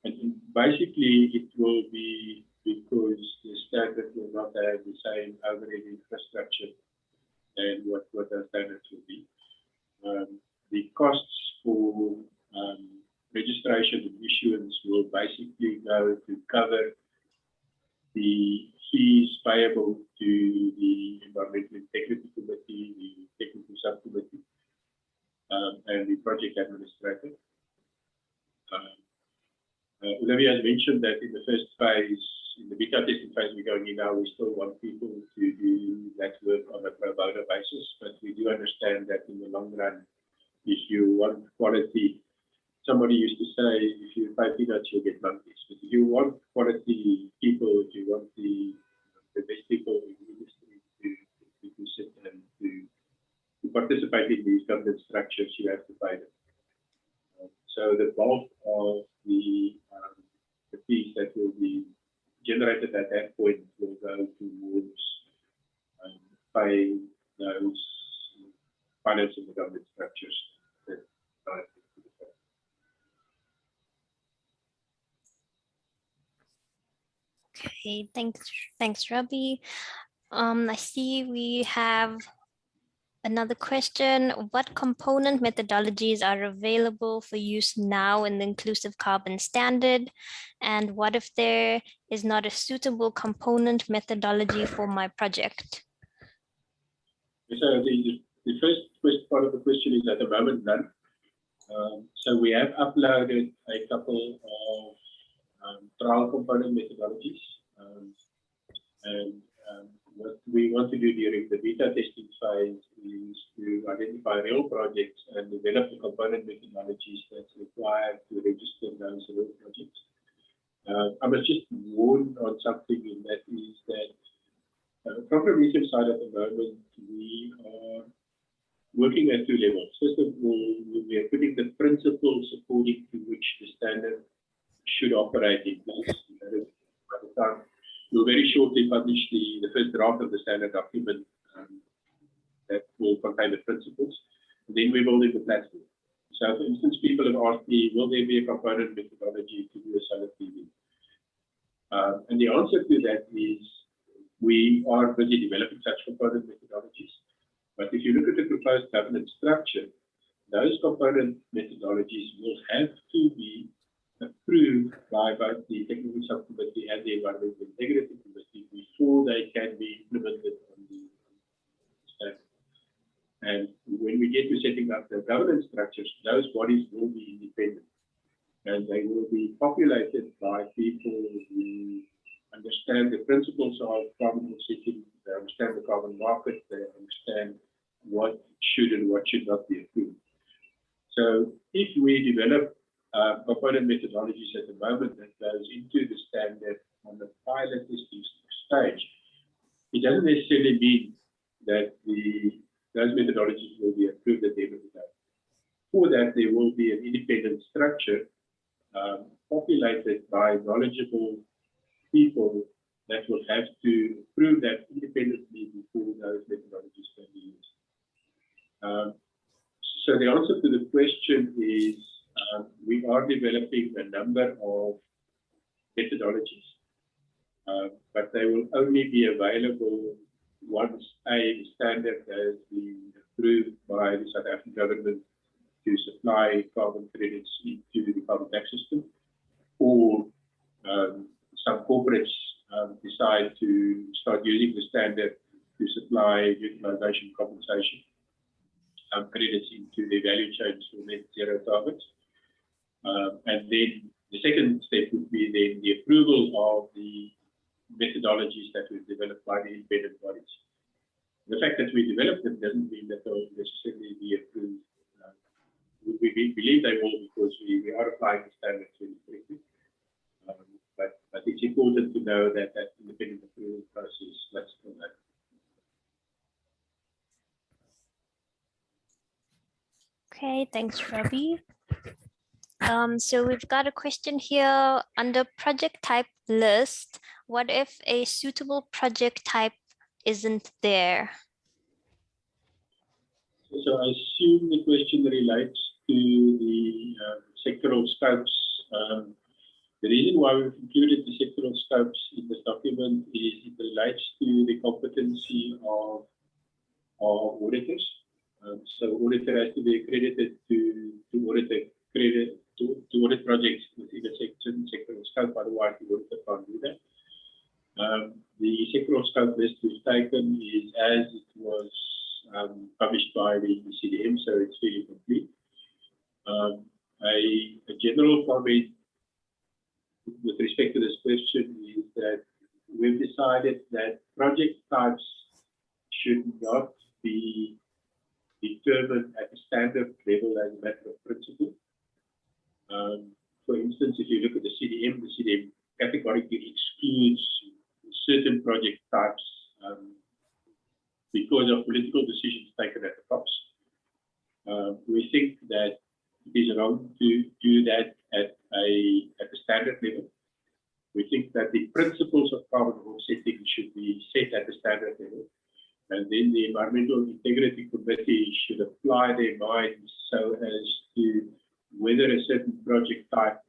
And basically it will be because the standard will not have the same overhead infrastructure than what those standards will be. The costs for registration and issuance will basically go to cover the fees payable to the Environmental Integrity Committee, the Technical Subcommittee, and the project administrator. Olivia has mentioned that in the first phase, in the beta testing phase we're going in now, we still want people to do that work on a pro bono basis, but we do understand that in the long run, if you want quality, somebody used to say, if you pay peanuts, you'll get monkeys. But if you want quality people, if you want the best people in the industry to sit and to participate in these governance structures, you have to pay them. So the bulk of the fees that will be generated at that point will go towards paying those financing the government structures. Okay, thanks, Robbie. I see we have another question. What component methodologies are available for use now in the Inclusive Carbon Standard? And what if there is not a suitable component methodology for my project? So the first part of the question is at the moment none. So we have uploaded a couple of trial component methodologies. What we want to do during the beta testing phase is to identify real projects and develop the component methodologies that's required to register those real projects. I must just warn on something, and that is that from the research side at the moment, we are working at two levels. First of all, we are putting the principles according to which the standard should operate in place. By the time we'll very shortly publish the first draft of the standard document that will contain the principles. And then we build in the platform. So, for instance, people have asked me, will there be a component methodology to do a solar PV? And the answer to that is we are busy developing such component methodologies. But if you look at the proposed governance structure, those component methodologies will have to be approved by both the Technical Subcommittee and the Environmental Integrity Committee before they can be implemented on the standard. And when we get to setting up the governance structures, those bodies will be independent. And they will be populated by people who understand the principles of carbon offsetting, they understand the carbon market, they understand what should and what should not be approved. So if we develop component methodologies at the moment that goes into the standard on the pilot testing stage, it doesn't necessarily mean that those methodologies will be approved at the end of the day. For that, there will be an independent structure populated by knowledgeable people that will have to approve that independently before those methodologies can be used. So the answer to the question is we are developing a number of methodologies, but they will only be available once a standard has been approved by the South African government to supply carbon credits into the carbon tax system, or some corporates decide to start using the standard to supply utilization compensation credits into their value chains for net zero targets. And then the second step would be then the approval of the methodologies that we've developed by the independent bodies. The fact that we developed them doesn't mean that they'll necessarily be approved. We believe they will, because we are applying the standards really quickly. But it's important to know that that independent approval process lasts for that. Okay, thanks, Robbie. So we've got a question here under project type list. What if a suitable project type isn't there? So I assume the question relates to the sectoral scopes. The reason why we've included the sectoral scopes in this document is it relates to the competency of auditors. So auditor has to be accredited to audit to audit projects within a certain sectoral scope, otherwise the auditor can't do that. The sectoral scope list we've taken is as it was published by the CDM, so it's fairly complete. A general comment with respect to this question is that we've decided that project types should not be determined at a standard level as a matter of principle. For instance, if you look at the CDM categorically excludes certain project types because of political decisions taken at the tops. We think that it is wrong to do that at a standard level. We think that the principles of carbon offsetting should be set at the standard level, and then the Environmental Integrity Committee should apply their minds so as to whether a certain project type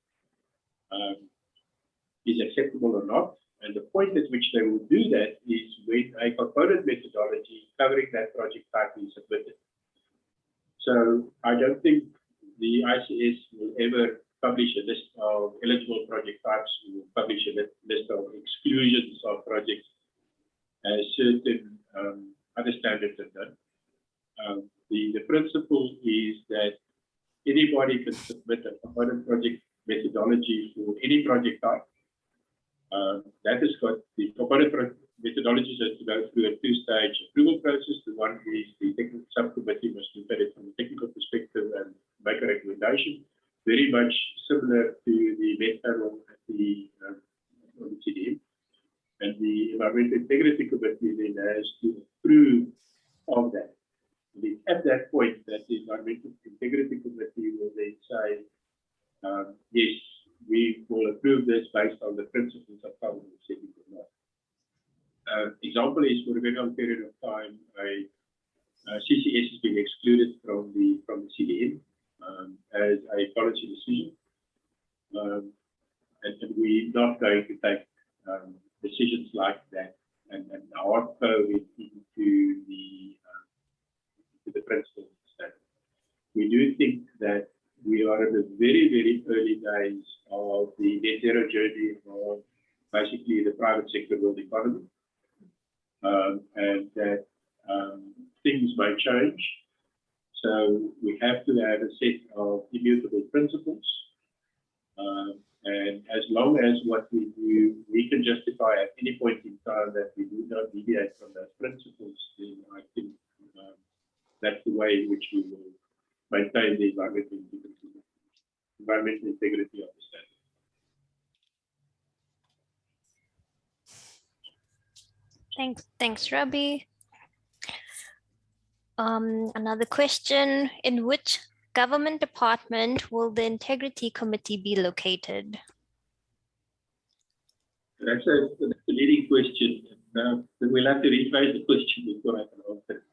is acceptable or not. And the point at which they will do that is when a component methodology covering that project type is submitted. So I don't think the ICS will ever publish a list of eligible project types. We will publish a list of exclusions of projects as certain other standards have done. The principle is that anybody can submit a component project methodology for any project type. That has got the component methodologies has to go through a two-stage approval process. The one is the technical subcommittee must look at it from a technical perspective and make a recommendation, very much similar to the Met panel at the CDM. And the Environmental Integrity Committee then has to approve of that. And it's at that point that the Environmental Integrity Committee will then say, yes, we will approve this based on the principles of carbon offsetting or not. Example is for a very long period of time, a CCS has been excluded from the CDM as a policy decision, and we're not going to take decisions like that and hard code it into the principles. We do think that we are in the very, very early days of the net zero journey of basically the private sector world economy, and that things may change. So we have to have a set of immutable principles. And as long as what we do, we can justify at any point in time that we do not deviate from those principles, then I think that's the way in which we will maintain the environmental integrity of the standard. Thanks, Robbie. Another question: in which government department will the Integrity Committee be located? That's a leading question. We'll have to rephrase the question before I can answer.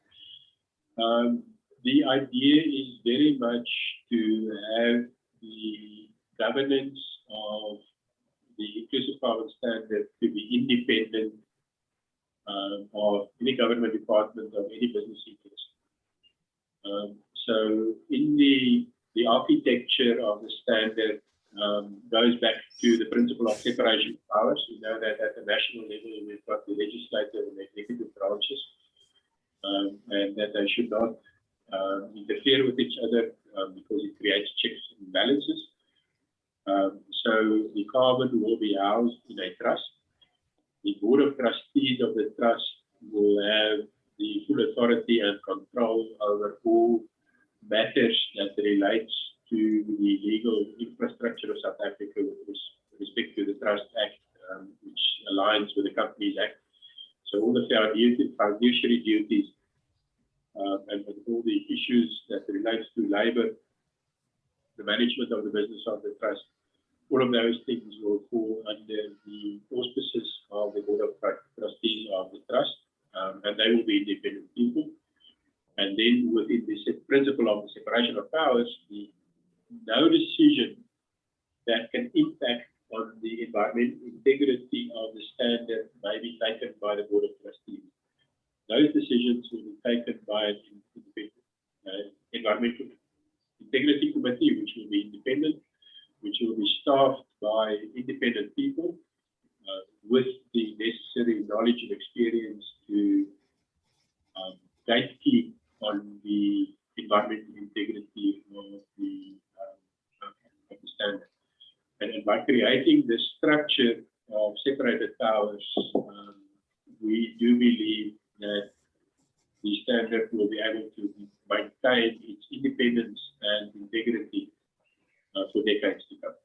The idea is very much to have the governance of the inclusive carbon standard to be independent of any government department or any business interest. So in the architecture of the standard goes back to the principle of separation of powers. You know that at the national level we've got the legislative and executive branches, and that they should not interfere with each other because it creates checks and balances. So the carbon will be housed in a trust. The board of trustees of the trust will have the full authority and control over all matters that relates to the legal infrastructure of South Africa with respect to the Trust Act, which aligns with the Companies Act. So all the fiduciary duties and all the issues that relates to labor, the management of the business of the trust, all of those things will fall under the auspices of the board of trustees of the trust, and they will be independent people. And then within the principle of the separation of powers, no decision that can impact on the environmental integrity of the standard may be taken by the board of trustees. Those decisions will be taken by an environmental integrity committee, which will be independent, which will be staffed by independent people with the necessary knowledge and experience to gatekeep on the environmental integrity of the standard. And by creating this structure of separated powers, we do believe that the standard will be able to maintain its independence and integrity for decades to come.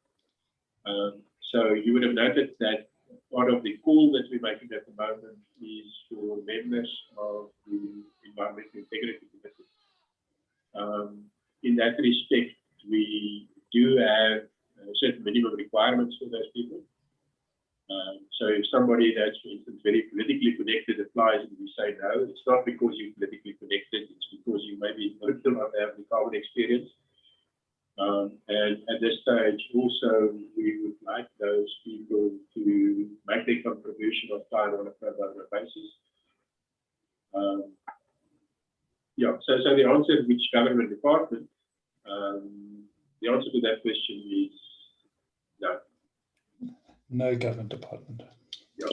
So you would have noted that part of the call that we're making at the moment is for members of the Environmental Integrity Committee. In that respect, we do have certain minimum requirements for those people. So if somebody that's, for instance, very politically connected applies and we say no, it's not because you're politically connected, it's because you maybe don't have the carbon experience. And at this stage, also, we would like those people to make their contribution of time on a pro bono basis. Yeah, so the answer, which government department, the answer to that question is no. No government department. Yeah.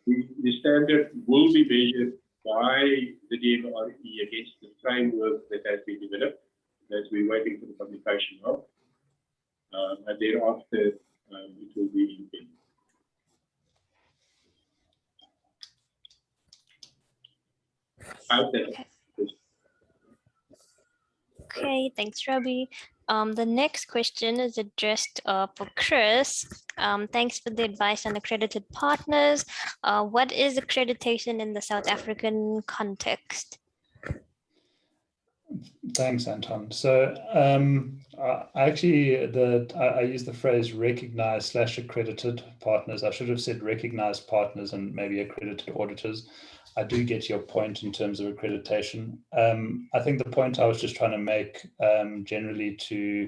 The standard will be measured by the DMRE against the framework that has been developed, that we're waiting for the publication of, and thereafter it will be independent. Okay, thanks, Robbie. The next question is addressed for Chris. Thanks for the advice on accredited partners. What is accreditation in the South African context? Thanks, Anton. So I use the phrase recognized / accredited partners. I should have said recognized partners and maybe accredited auditors. I do get your point in terms of accreditation. I think the point I was just trying to make generally to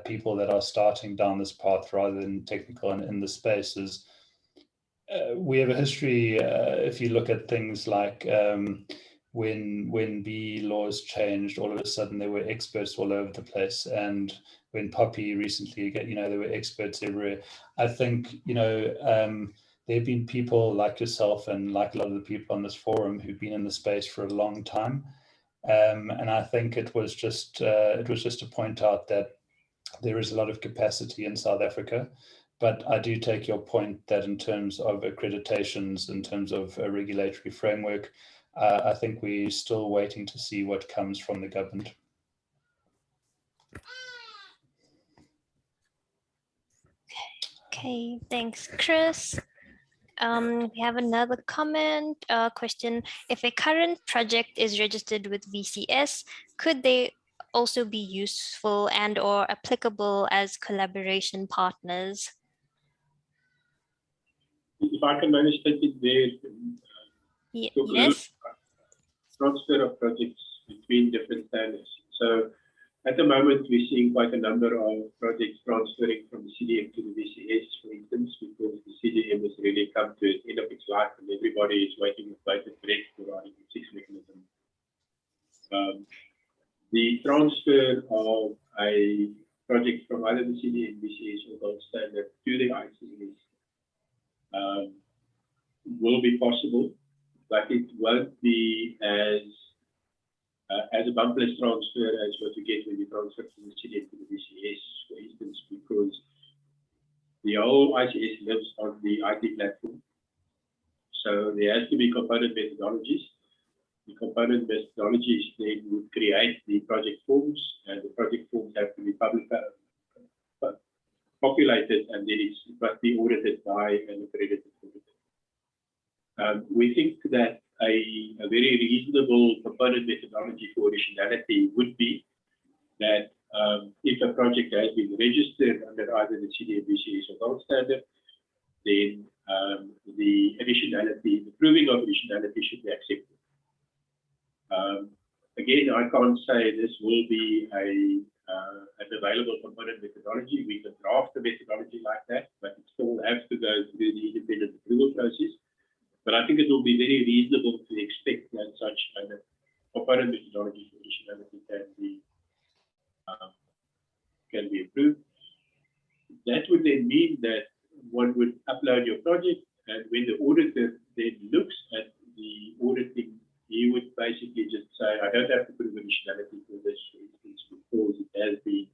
people that are starting down this path rather than technical and in the space is we have a history, if you look at things like when BE laws changed, all of a sudden there were experts all over the place. And when Poppy recently, there were experts everywhere. I think, there have been people like yourself and like a lot of the people on this forum who've been in the space for a long time. And I think it was just to point out that there is a lot of capacity in South Africa. But I do take your point that in terms of accreditations, in terms of a regulatory framework, I think we're still waiting to see what comes from the government. Okay, thanks, Chris. We have another comment, question. If a current project is registered with VCS, could they also be useful and or applicable as collaboration partners? If I can manage to take it there. Yes. Transfer of projects between different standards. So at the moment, we're seeing quite a number of projects transferring from the CDM to the VCS, for instance, because the CDM has really come to the end of its life and everybody is waiting with bated breath for our Ics mechanism. The transfer of a project from either the CDM, VCS, or gold standard to the Ics will be possible, but it won't be as a bumpless transfer as what you get when you transfer from the CDM to the VCS, for instance, because the whole ICS lives on the IT platform. So there has to be component methodologies. The component methodologies then would create the project forms, and the project forms have to be populated, and then it must be audited by an accredited auditor. We think that a very reasonable component methodology for additionality would be that if a project has been registered under either the CDM, VCS, or gold standard, then the additionality, the proving of additionality should be accepted. Again, I can't say this will be an available component methodology. We can draft a methodology like that, but it still has to go through the independent approval process. But I think it will be very reasonable to expect that such a component methodology for additionality can be approved. that would then mean that one would upload your project, and when the auditor then looks at the auditing, he would basically just say, I don't have to prove additionality for this, for instance, because it has been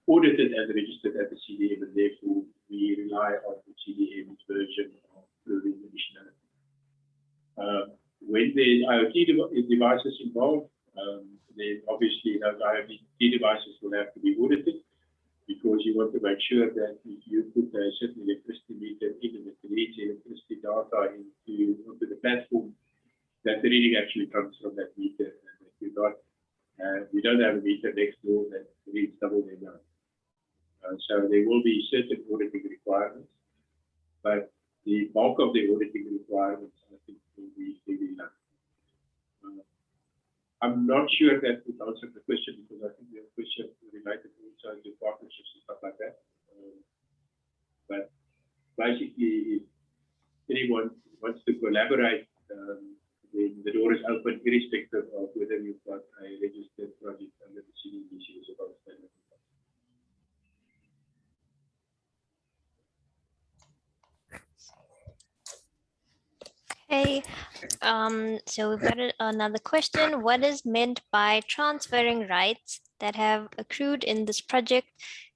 audited and registered at the CDM, and therefore we rely on the CDM version of proving additionality. When there's IoT devices involved, then obviously those IoT devices will have to be audited, because you want to make sure that if you put a certain electricity meter in and it reads electricity data onto the platform, that the reading actually comes from that meter, and that you don't have a meter next door that reads double the amount. So there will be certain auditing requirements, but the bulk of the auditing requirements, I think, will be fairly low. I'm not sure that would answer the question, because I think the question related also to partnerships and stuff like that. But basically, if anyone wants to collaborate, then the door is open, irrespective of whether you've got a registered project under the CDBC or above standard. Okay, so we've got another question. What is meant by transferring rights that have accrued in this project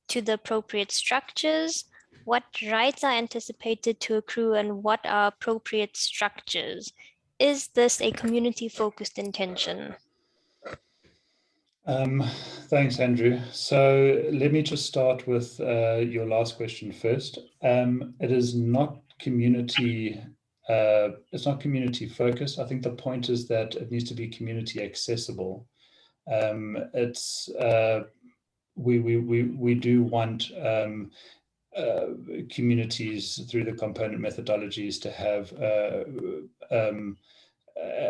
to the appropriate structures? What rights are anticipated to accrue, and what are appropriate structures? Is this a community-focused intention? Thanks, Andrew. So let me just start with your last question first. It is not community. It's not community focused. I think the point is that it needs to be community accessible. We do want communities through the component methodologies to have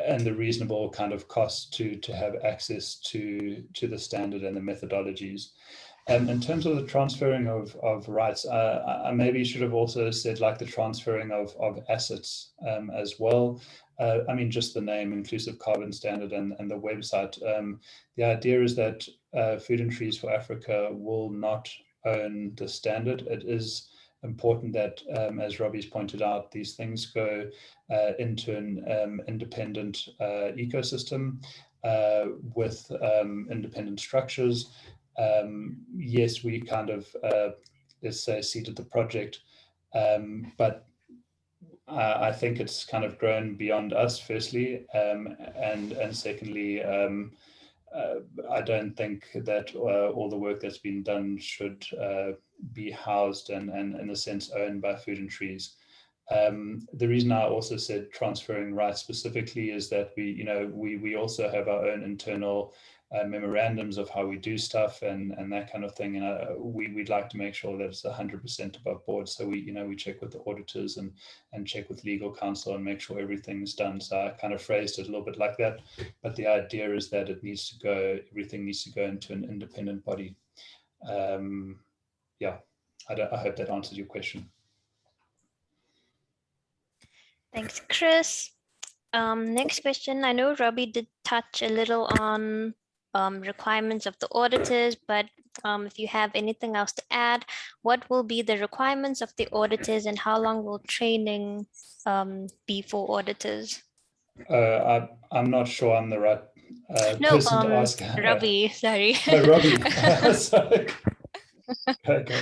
and the reasonable kind of cost to have access to the standard and the methodologies. In terms of the transferring of rights, I maybe should have also said like the transferring of assets as well. I mean, just the name, Inclusive Carbon Standard, and the website. The idea is that Food and Trees for Africa will not own the standard. It is important that, as Robbie's pointed out, these things go into an independent ecosystem with independent structures. Yes, we kind of, let's say, seeded the project, but I think it's kind of grown beyond us, firstly, and secondly, I don't think that all the work that's been done should be housed and in a sense owned by Food and Trees. The reason I also said transferring rights specifically is that we also have our own internal memorandums of how we do stuff and that kind of thing, and we'd like to make sure that it's 100% above board. So we check with the auditors and check with legal counsel and make sure everything's done. So I kind of phrased it a little bit like that, but the idea is that everything needs to go into an independent body. Yeah, I hope that answers your question. Thanks, Chris. Next question. I know Robbie did touch a little on requirements of the auditors, but if you have anything else to add, what will be the requirements of the auditors and how long will training be for auditors? I'm not sure I'm the right person to ask. Robbie, sorry. Oh, Robbie. Sorry. Okay.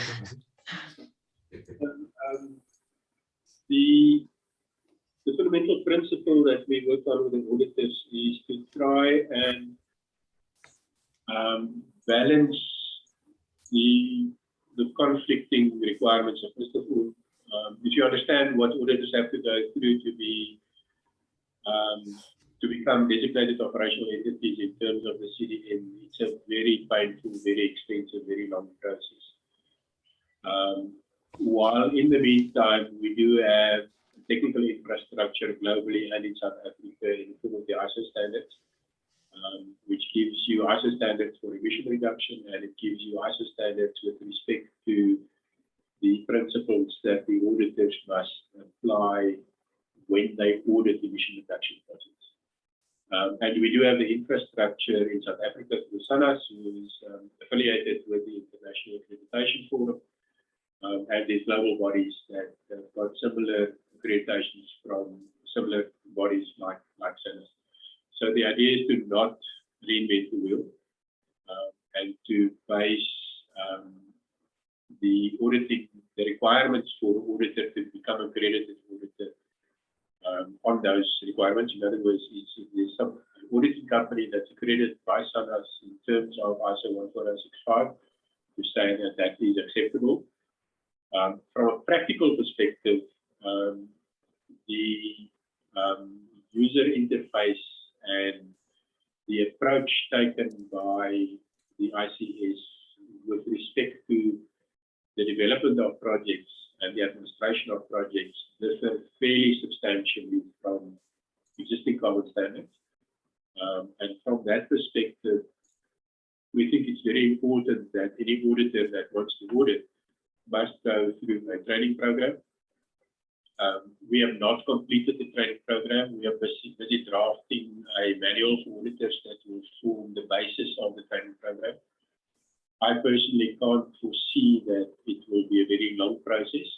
The fundamental principle that we work on with the auditors is to try and balance the conflicting requirements of, first of all, if you understand what auditors have to go through to become designated operational entities in terms of the CDM, it's a very painful, very expensive, very long process. While in the meantime, we do have technical infrastructure globally and in South Africa in the form of the ISO standards, which gives you ISO standards for emission reduction, and it gives you ISO standards with respect to the principles that the auditors must apply when they audit emission reduction projects. And we do have the infrastructure in South Africa through SANAS, who is affiliated with the International Accreditation Forum. and there's global bodies that have got similar accreditations from similar bodies like SANAS. So the idea is to not reinvent the wheel and to base the auditing, the requirements for the auditor to become accredited auditor on those requirements. In other words, there's some auditing company that's accredited by SANAS in terms of ISO 14065 to say that that is acceptable. From a practical perspective, the user interface and the approach taken by the ICS with respect to the development of projects and the administration of projects differ fairly substantially from existing common standards. And from that perspective, we think it's very important that any auditor that wants to audit must go through a training program. We have not completed the training program. We are busy drafting a manual for auditors that will form the basis of the training program. I personally can't foresee that it will be a very long process.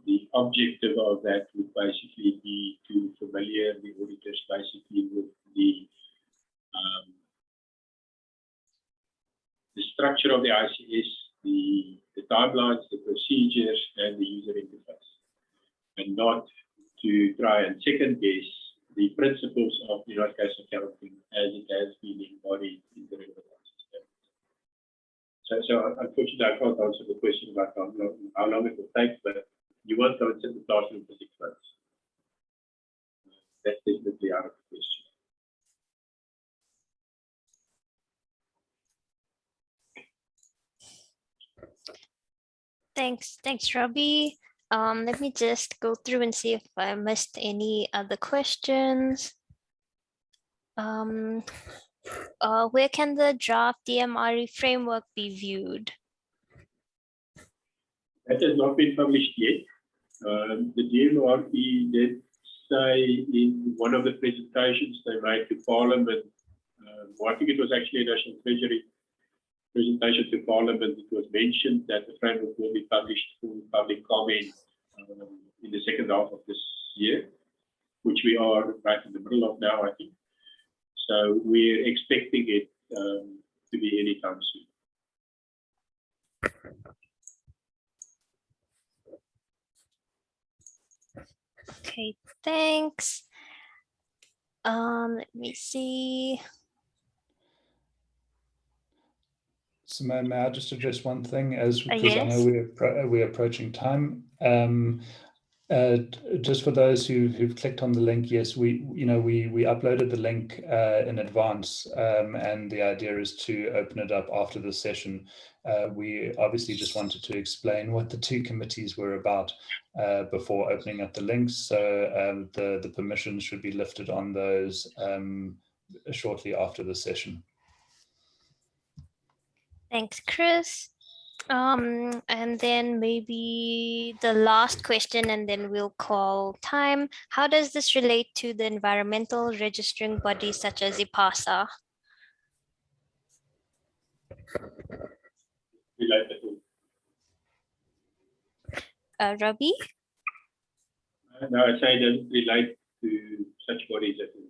The objective of that would basically be to familiar the auditors basically with the structure of the ICS, the timelines, the procedures, and the user interface, and not to try and second guess the principles of United Case accounting as it has been embodied in the relevant system. So unfortunately, I can't answer the question about how long it will take, but you won't go and sit in the classroom for 6 months. That's definitely out of the question. Thanks, Robbie. Let me just go through and see if I missed any other questions. Where can the draft DMRE framework be viewed? That has not been published yet. The DMRE did say in one of the presentations they made to Parliament, I think it was actually a National Treasury presentation to Parliament, it was mentioned that the framework will be published for public comment in the second half of this year, which we are right in the middle of now, I think. So we're expecting it to be anytime soon. Okay, thanks. Let me see. So may I just address one thing, because yes. I know we're approaching time. Just for those who've clicked on the link, yes, we uploaded the link in advance, and the idea is to open it up after the session. We obviously just wanted to explain what the two committees were about before opening up the links. So the permissions should be lifted on those shortly after the session. Thanks, Chris. And then maybe the last question, and then we'll call time. How does this relate to the environmental registering bodies such as IPASA? Robbie? No, I say it doesn't relate to such bodies at all.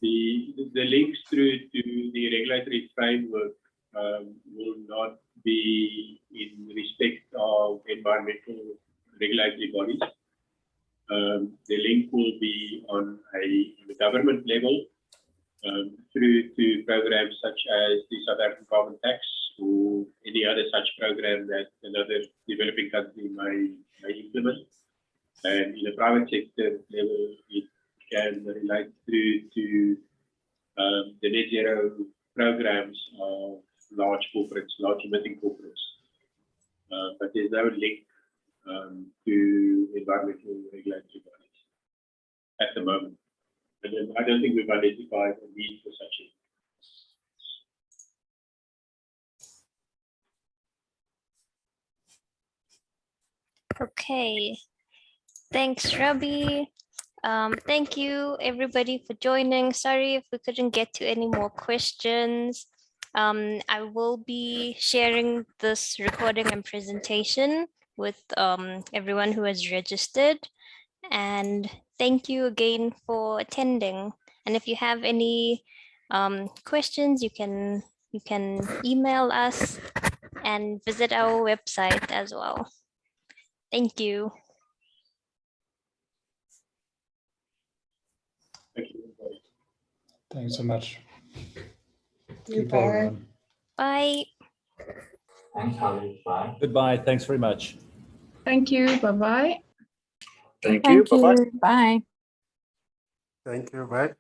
The links through to the regulatory framework will not be in respect of environmental regulatory bodies. The link will be on a government level through to programs such as the South African Carbon Tax or any other such program that another developing country may implement. And in a private sector level, it can relate through to the net zero programs of large corporates, large emitting corporates. But there's no link to environmental regulatory bodies at the moment. And I don't think we've identified a need for such a. Okay. Thanks, Robbie. Thank you, everybody, for joining. Sorry if we couldn't get to any more questions. I will be sharing this recording and presentation with everyone who has registered. And thank you again for attending. And if you have any questions, you can email us and visit our website as well. Thank you. Thank you, everybody. Thanks so much. You Keep well, bye. everyone. Bye. Thanks, Holly. Bye. Goodbye. Thanks very much. Thank you. Bye-bye. Thank you. Bye-bye. Bye. Thank you. Bye.